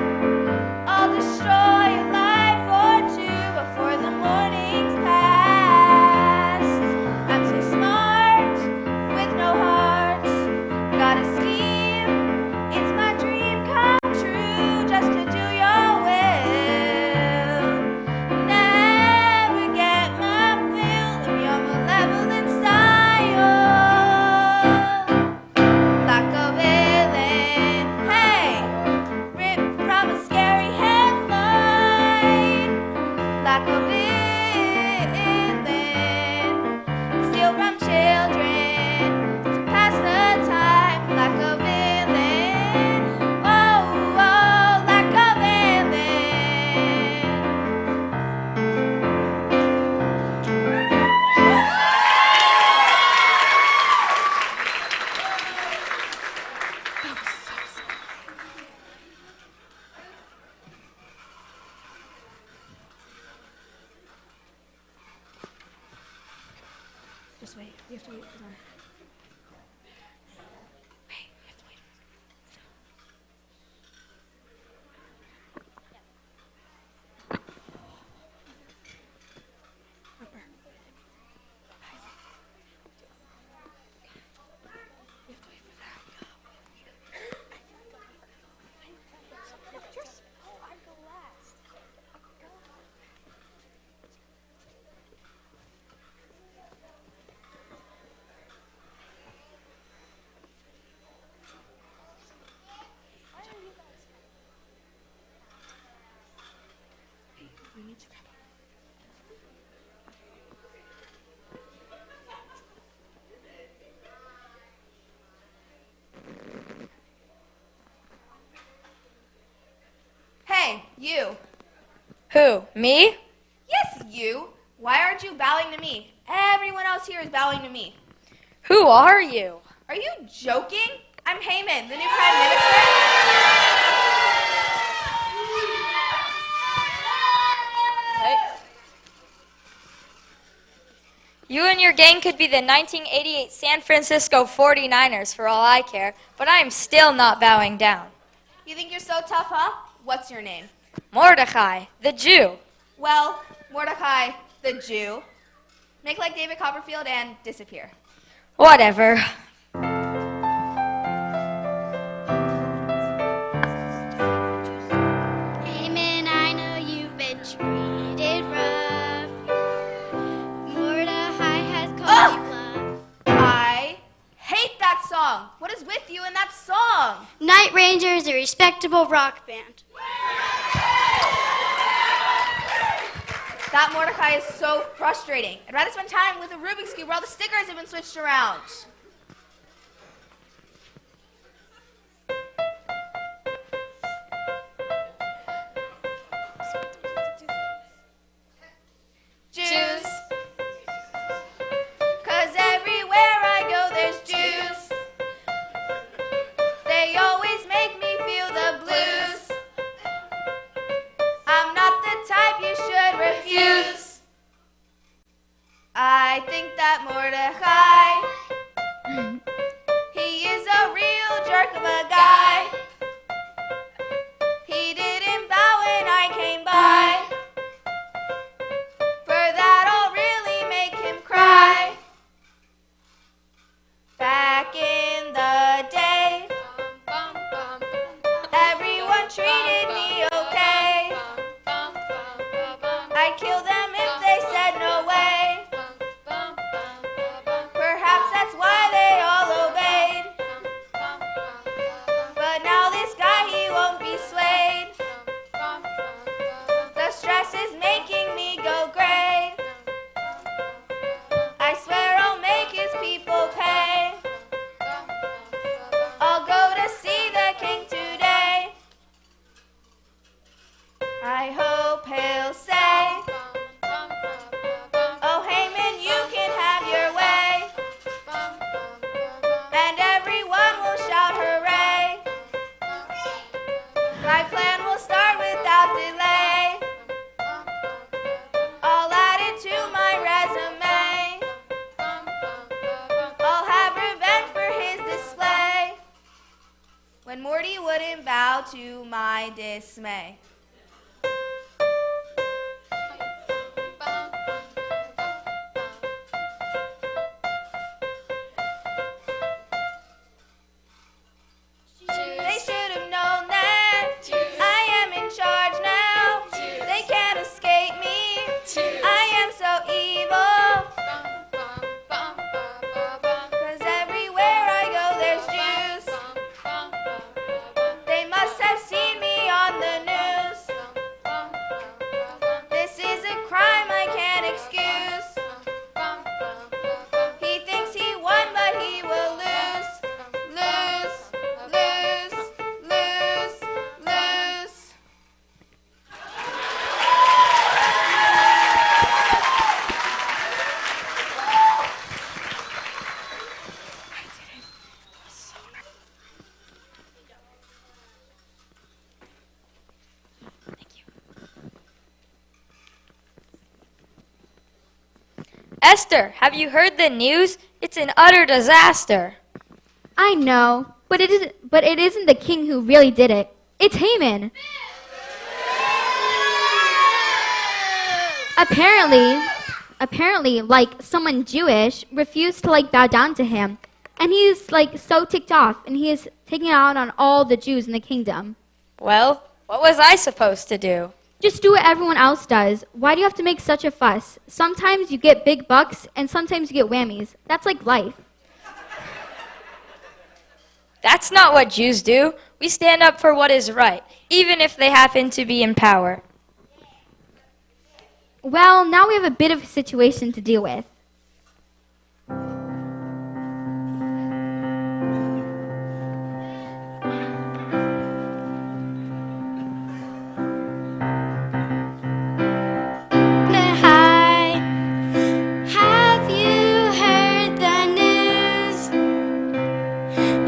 I'll destroy your life or two before the morning's past. I'm so smart with no heart, got a scheme, it's my dream come true, just to do your will. Never get my fill of your malevolent style, like a villain, hey, ripped from a scary headline, like a villain, steal from children to pass the time, like a villain, oh, like a villain. Just wait. You have to wait for them. Wait, you have to wait. Harper. Guys. You have to wait for them. I go last. We need to grab them. Hey, you. Who? Me? Yes, you. Why aren't you bowing to me? Everyone else here is bowing to me. Who are you? Are you joking? I'm Haman, the new Prime Minister. You and your gang could be the 1988 San Francisco 49ers for all I care, but I am still not bowing down. You think you're so tough, huh? What's your name? Mordecai, the Jew. Well, Mordecai, the Jew. Make like David Copperfield and disappear. Whatever. Haman, I know you've been treated rough. Mordecai has called you bluff. I hate that song. What is with you in that song? Night Ranger is a respectable rock band. That Mordecai is so frustrating. I'd rather spend time with a Rubik's Cube where all the stickers have been switched around. I think that Mordecai, he is a real jerk of a guy. He didn't bow when I came by. For that'll really make him cry. Back in the day, everyone treated me okay. I'd kill them if they said no way. Perhaps that's why they all obeyed. But now this guy, he won't be swayed. The stress is making me go gray. I swear I'll make his people pay. I'll go to see the king today. I hope he'll say, oh Haman, you can have your way. And everyone will shout hooray. My plan will start without delay. I'll add it to my resume. I'll have revenge for his display. When Morty wouldn't bow to my dismay. They should have known that I am in charge now. They can't escape me. I am so evil. 'Cause everywhere I go there's Jews. They must have seen me on the news. This is a crime I can't excuse. He thinks he won, but he will lose. Lose, lose, lose, lose. Esther, have you heard the news? It's an utter disaster. I know, but it isn't the king who really did it. It's Haman. Apparently, like someone Jewish refused to bow down to him, and he's so ticked off, and he is taking it out on all the Jews in the kingdom. Well, what was I supposed to do? Just do what everyone else does. Why do you have to make such a fuss? Sometimes you get big bucks, and sometimes you get whammies. That's like life. That's not what Jews do. We stand up for what is right, even if they happen to be in power. Well, now we have a bit of a situation to deal with. Hi, have you heard the news?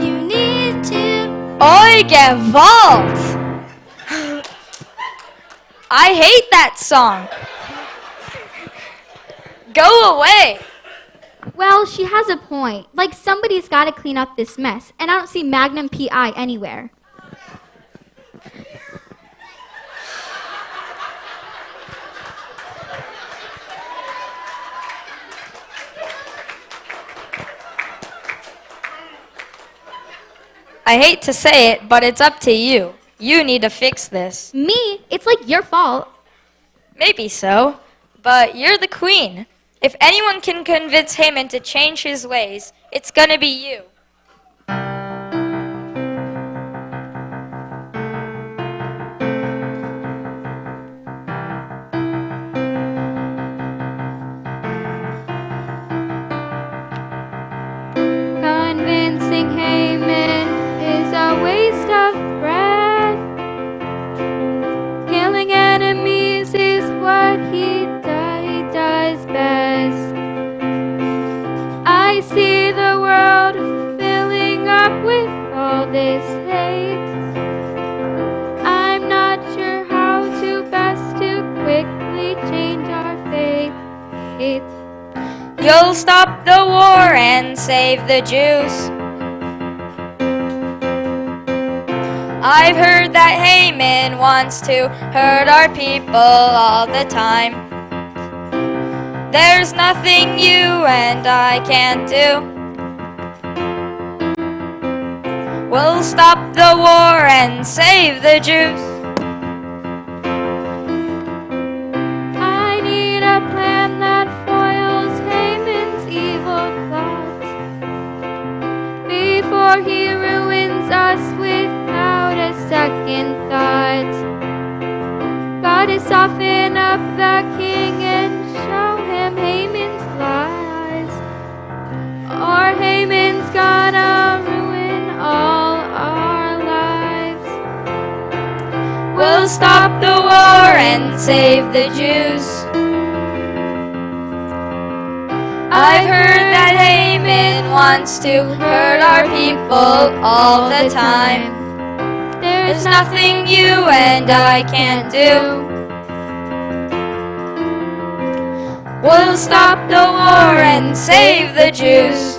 You need to. Oi, Gewalt! I hate that song. Go away. Well, she has a point. Somebody's got to clean up this mess, and I don't see Magnum PI anywhere. I hate to say it, but it's up to you. You need to fix this. Me? It's your fault. Maybe so, but you're the queen. If anyone can convince Haman to change his ways, it's gonna be you. Convincing Haman is a waste of breath. Killing enemies is what he does best. I see the world filling up with all this hate. I'm not sure how to best to quickly change our fate. You'll stop the war and save the Jews. I've heard that Haman wants to hurt our people all the time. There's nothing you and I can't do. We'll stop the war and save the Jews. I need a plan that foils Haman's evil plot before he ruins us without a second thought. Gotta soften up the king and show him Haman's lies, or Haman's gonna ruin all our lives. We'll stop the war and save the Jews. I've heard that Haman wants to hurt our people all the time. There's nothing you and I can't do. We'll stop the war and save the Jews.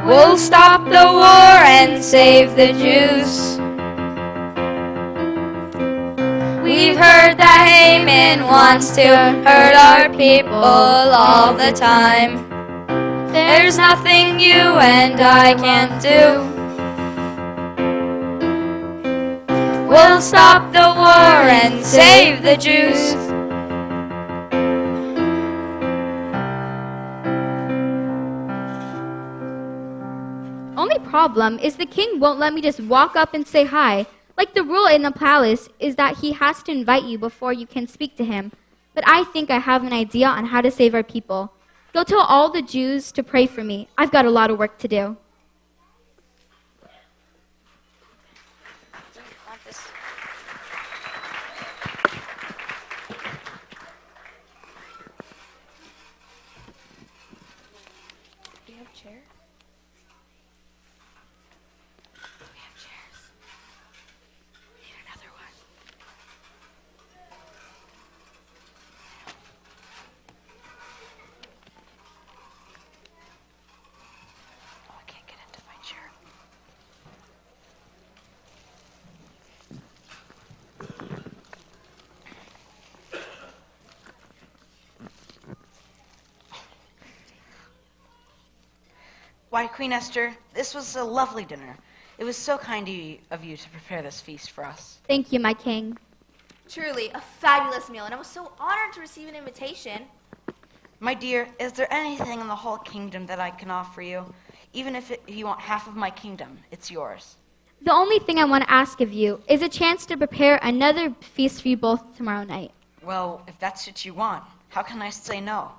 We'll stop the war and save the Jews. We've heard that Haman wants to hurt our people all the time. There's nothing you and I can't do. We'll stop the war and save the Jews. Only problem is the king won't let me just walk up and say hi. Like the rule in the palace is that he has to invite you before you can speak to him. But I think I have an idea on how to save our people. Go tell all the Jews to pray for me. I've got a lot of work to do. Why, Queen Esther, this was a lovely dinner. It was so kind of you to prepare this feast for us. Thank you, my king. Truly, a fabulous meal, and I was so honored to receive an invitation. My dear, is there anything in the whole kingdom that I can offer you? Even if you want half of my kingdom, it's yours. The only thing I want to ask of you is a chance to prepare another feast for you both tomorrow night. Well, if that's what you want, how can I say no?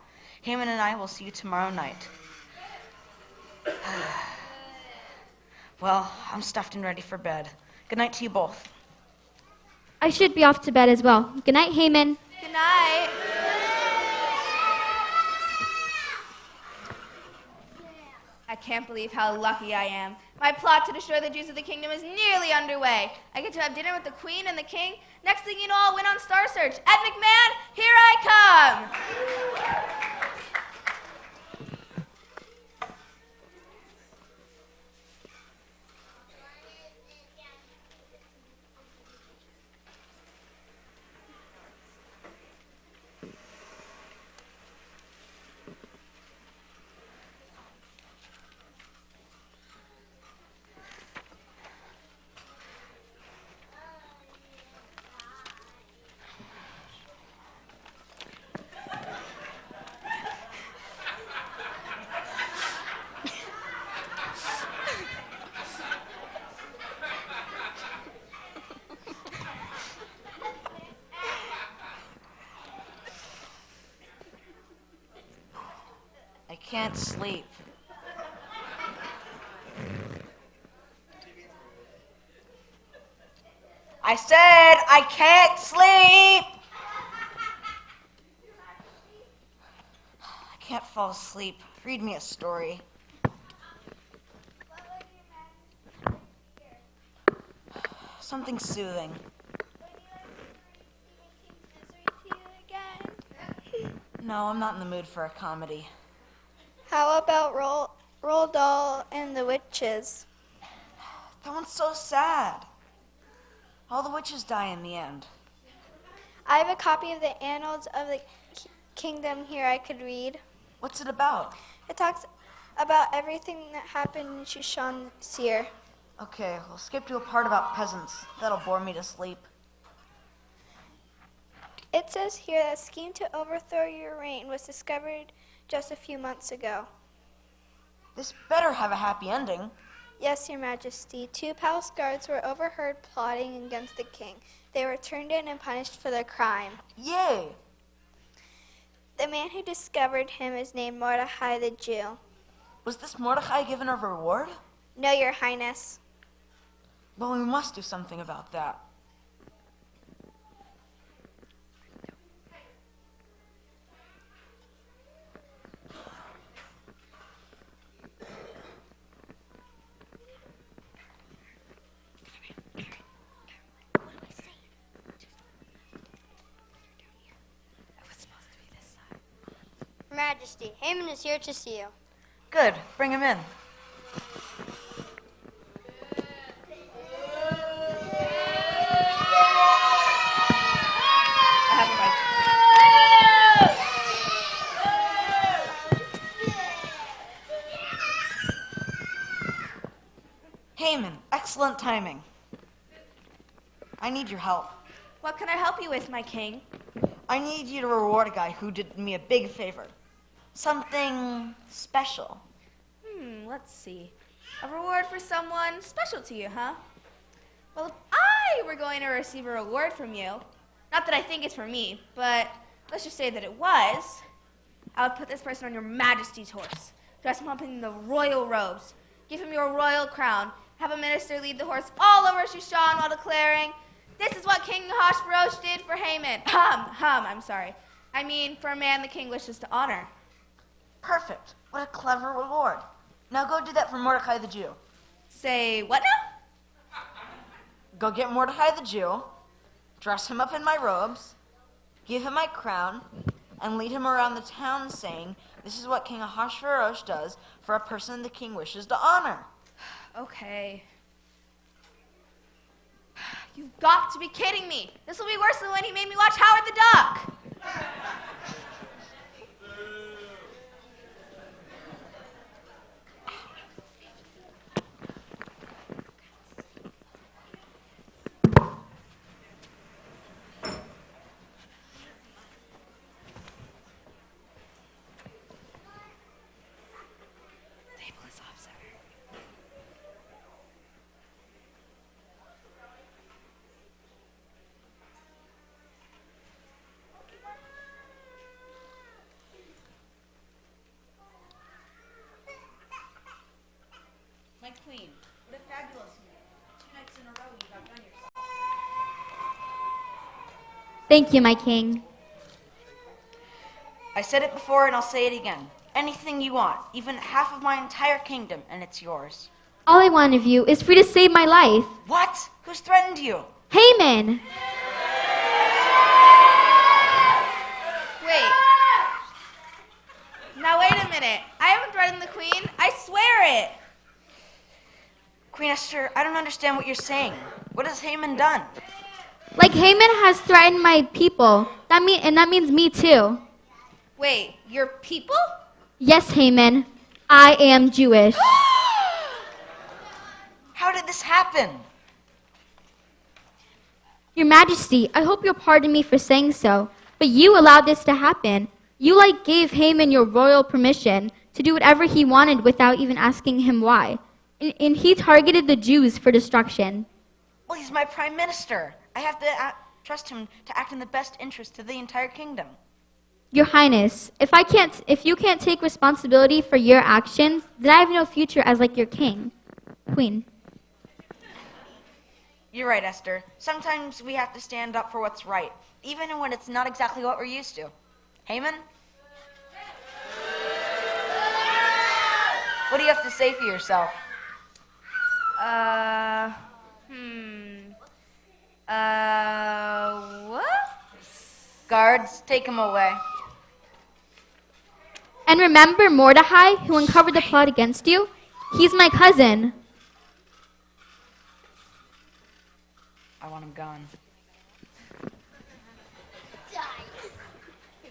Haman and I will see you tomorrow night. Well, I'm stuffed and ready for bed. Good night to you both. I should be off to bed as well. Good night, Haman. Good night. I can't believe how lucky I am. My plot to destroy the Jews of the kingdom is nearly underway. I get to have dinner with the queen and the king. Next thing you know, I'll win on Star Search. Ed McMahon, here I come. I can't sleep. I said I can't sleep. I can't fall asleep. Read me a story. Something soothing. No, I'm not in the mood for a comedy. How about Roald Dahl and the Witches? That one's so sad. All the witches die in the end. I have a copy of the Annals of the Kingdom here I could read. What's it about? It talks about everything that happened in Shushan Seer. Okay, we'll skip to a part about peasants. That'll bore me to sleep. It says here that a scheme to overthrow your reign was discovered just a few months ago. This better have a happy ending. Yes, Your Majesty. 2 palace guards were overheard plotting against the king. They were turned in and punished for their crime. Yay! The man who discovered him is named Mordecai the Jew. Was this Mordecai given a reward? No, Your Highness. Well, we must do something about that. Your Majesty, Haman is here to see you. Good, bring him in. Haman, excellent timing. I need your help. What can I help you with, my king? I need you to reward a guy who did me a big favor. Something special. Let's see. A reward for someone special to you, huh? Well, if I were going to receive a reward from you, not that I think it's for me, but let's just say that it was, I would put this person on your majesty's horse, dress him up in the royal robes, give him your royal crown, have a minister lead the horse all over Shushan while declaring, "This is what King Ahasuerus did for Haman." I'm sorry. I mean, for a man the king wishes to honor. Perfect. What a clever reward. Now go do that for Mordecai the Jew. Say what now? Go get Mordecai the Jew, dress him up in my robes, give him my crown, and lead him around the town saying, "This is what King Ahasuerus does for a person the king wishes to honor." Okay. You've got to be kidding me. This will be worse than when he made me watch Howard the Duck. My queen, what a fabulous night. 2 nights in a row you've outdone yourself. Thank you, my king. I said it before and I'll say it again. Anything you want, even half of my entire kingdom, and it's yours. All I want of you is for you to save my life. What? Who's threatened you? Haman! Wait. Now wait a minute. I haven't threatened the queen. I swear it. Queen Esther, I don't understand what you're saying. What has Haman done? Like Haman has threatened my people. That means me too. Wait, your people? Yes, Haman. I am Jewish. How did this happen? Your Majesty, I hope you'll pardon me for saying so, but you allowed this to happen. You gave Haman your royal permission to do whatever he wanted without even asking him why. And he targeted the Jews for destruction. Well, he's my prime minister. I have to trust him to act in the best interest of the entire kingdom. Your Highness, if you can't take responsibility for your actions, then I have no future as your queen. You're right, Esther. Sometimes we have to stand up for what's right, even when it's not exactly what we're used to. Haman? What do you have to say for yourself? What? Guards, take him away. And remember Mordecai, who uncovered the plot against you? He's my cousin. I want him gone.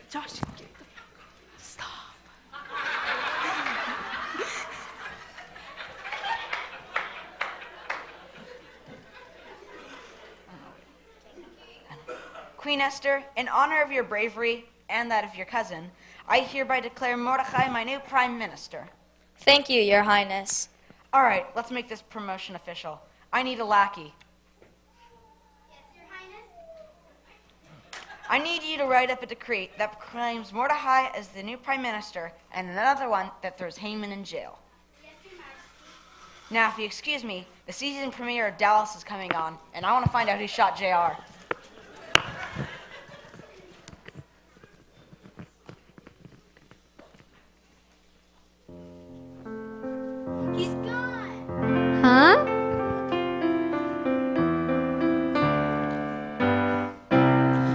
Josh, stop. Queen Esther, in honor of your bravery and that of your cousin, I hereby declare Mordecai my new prime minister. Thank you, Your Highness. All right, let's make this promotion official. I need a lackey. I need you to write up a decree that proclaims Mordecai as the new prime minister and another one that throws Haman in jail. Now, if you excuse me, the season premiere of Dallas is coming on, and I want to find out who shot JR. He's gone. Huh?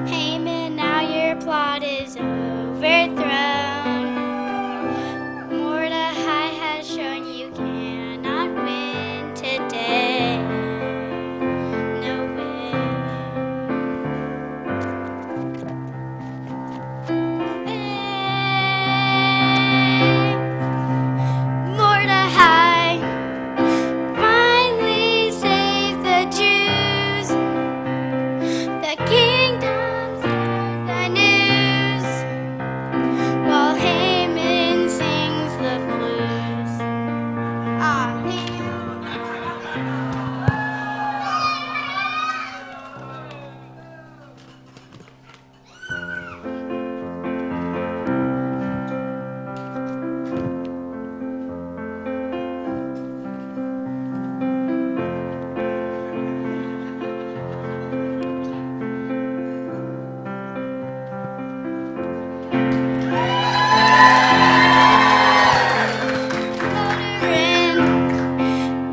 Haman, now your plot is overthrown. Mordecai has shown you cannot win today. No way. Mordecai finally saved the Jews. The kingdom's the news, while Haman sings the blues.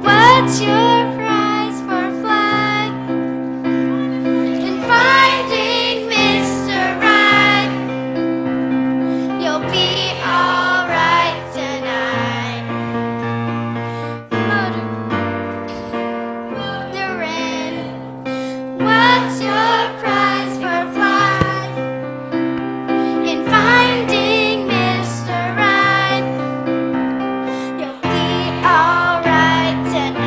What's your price for flag? In finding Mr. Right, you'll be alright tonight. Motorin, what's your price for flag? In finding Mr. Right, you'll be alright tonight.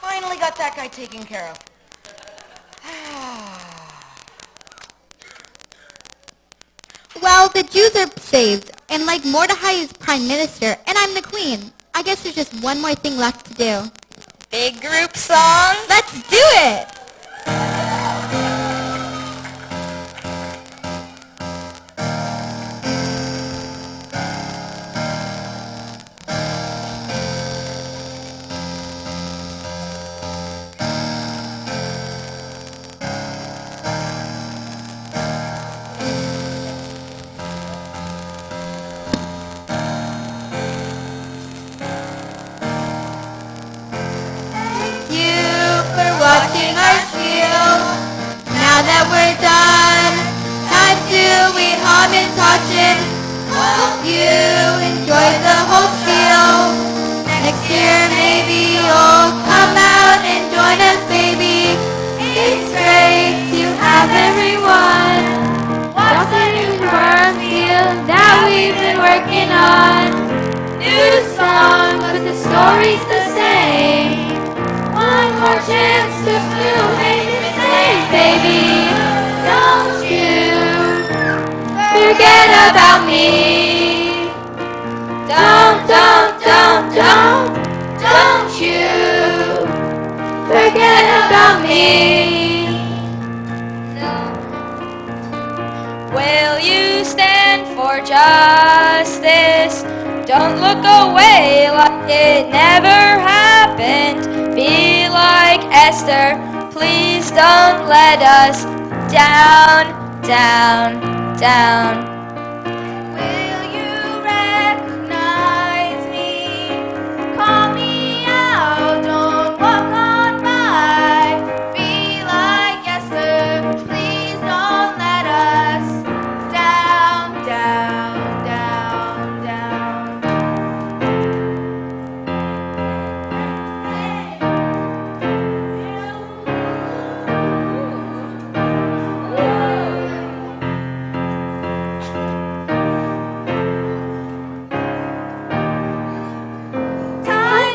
Finally got that guy taken care of. Well, the Jews are saved, and like Mordecai is prime minister, and I'm the queen. I guess there's just one more thing left to do. Big group song? Let's do it! Watching our shield. Now that we're done, time to we hum and touch it. Hope you enjoy the whole spiel. Next year maybe you'll come out and join us, baby. It's great to have everyone watch the new Purim Spiel that we've been working on. New song, but the story's the same. One more chance to still make it safe, baby. Don't you forget about me. Don't you forget about me. Will you stand for justice? Don't look away like it never happened. Be like Esther, please don't let us down, down, down. Will you recognize me? Call me out.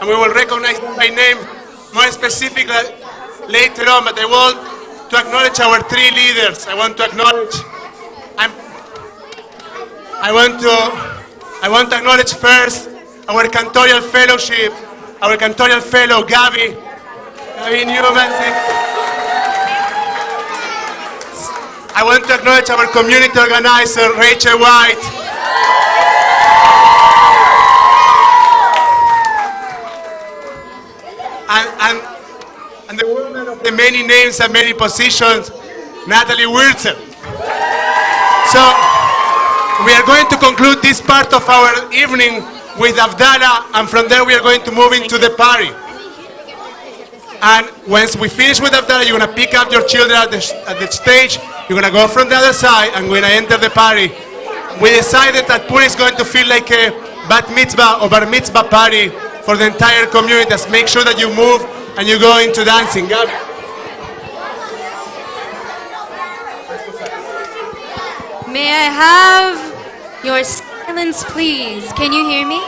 and we will recognize them by name more specifically later on, but I want to acknowledge our three leaders. I want to acknowledge first our cantorial fellowship, our cantorial fellow Gabi Newman. I want to acknowledge our community organizer, Rachel White. And the woman of the many names and many positions, Natalie Wilson. So we are going to conclude this part of our evening with Havdalah, and from there we are going to move into the party. And once we finish with Havdalah, you're going to pick up your children at the stage, you're going to go from the other side, and we're going to enter the party. We decided that Purim is going to feel like a bat mitzvah or bar mitzvah party for the entire community. Just make sure that you move and you go into dancing. Gabi. May I have your silence, please? Can you hear me?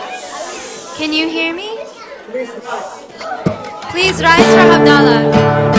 Can you hear me? Please rise for Havdalah.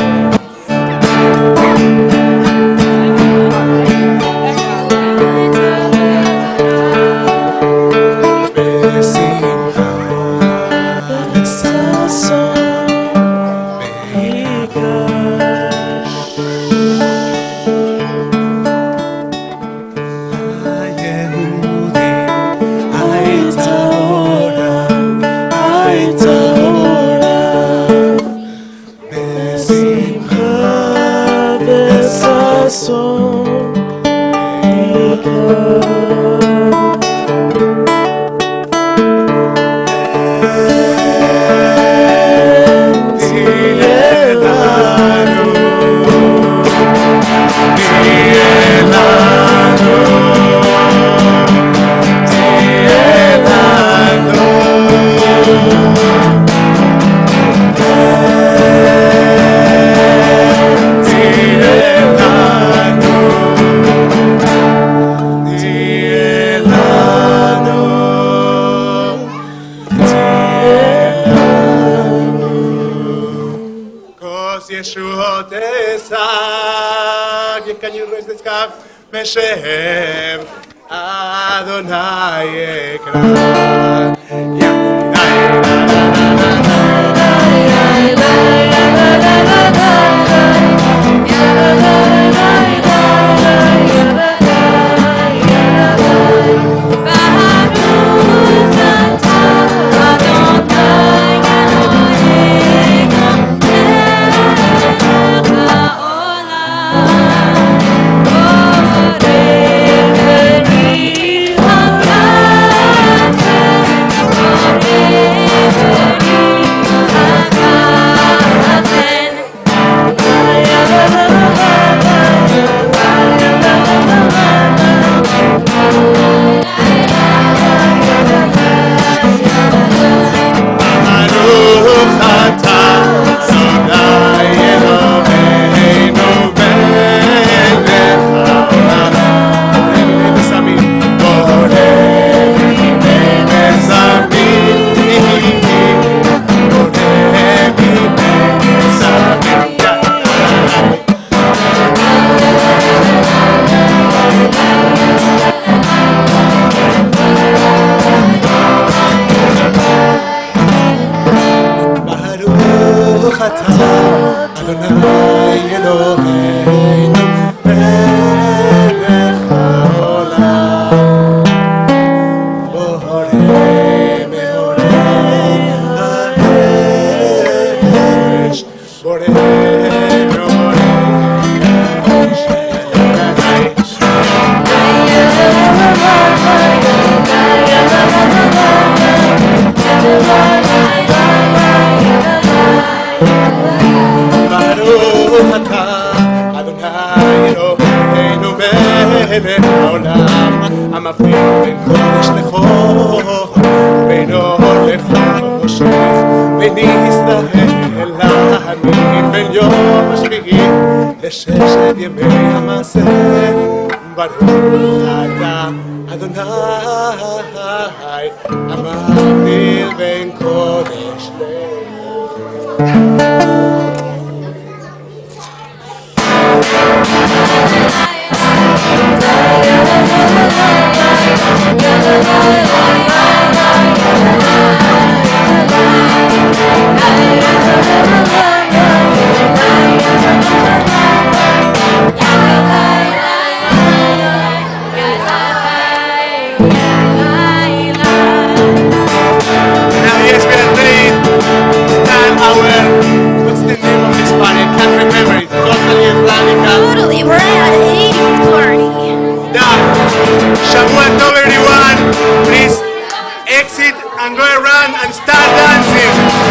Can you raise this cup? Beshem Adonai Ekran. לששת ימי המעשה ברוך אתה אדוני המבדיל בין קודש what's the name of this party? I can't remember it. Totally radical. Totally, we're at an 80's party. Done. Shabbat tov everyone. Please exit and go around and start dancing.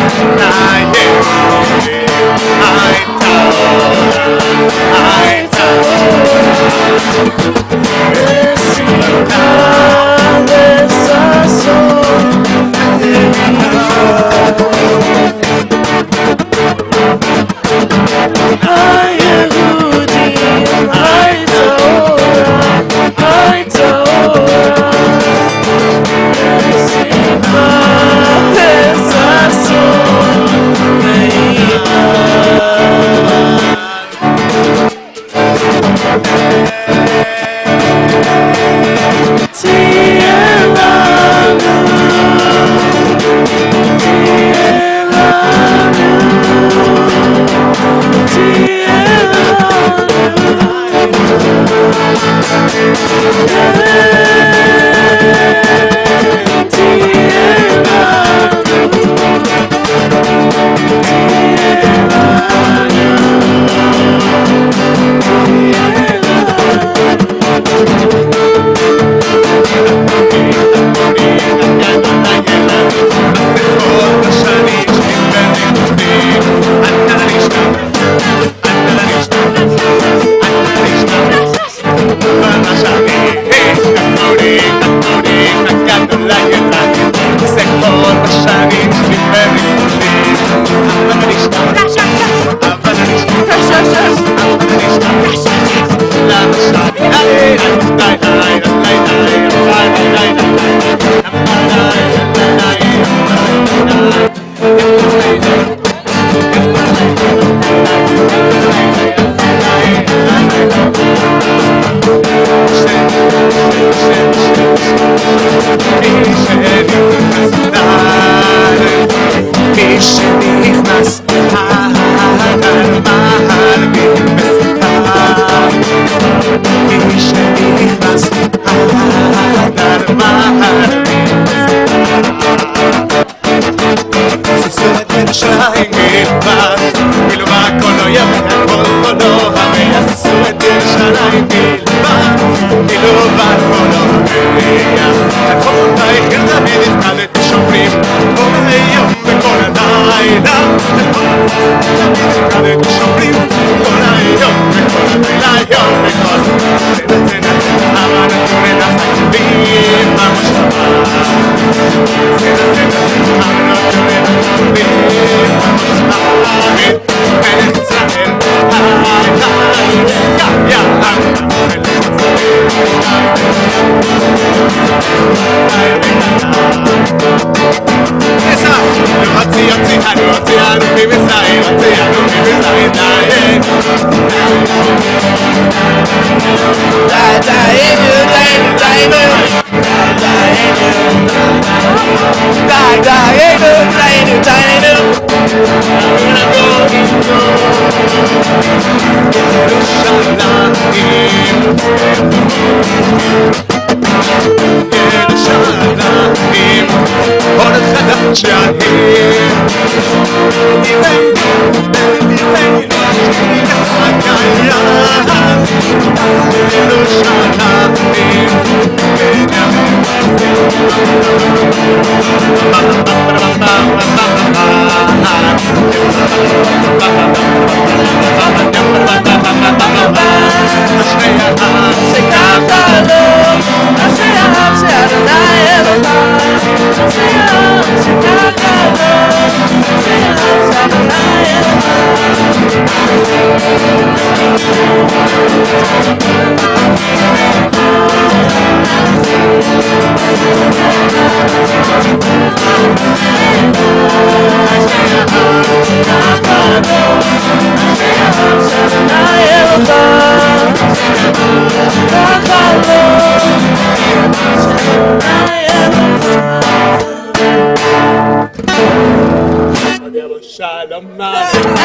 Shalom Aleichem.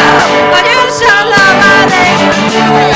Shalom Aleichem.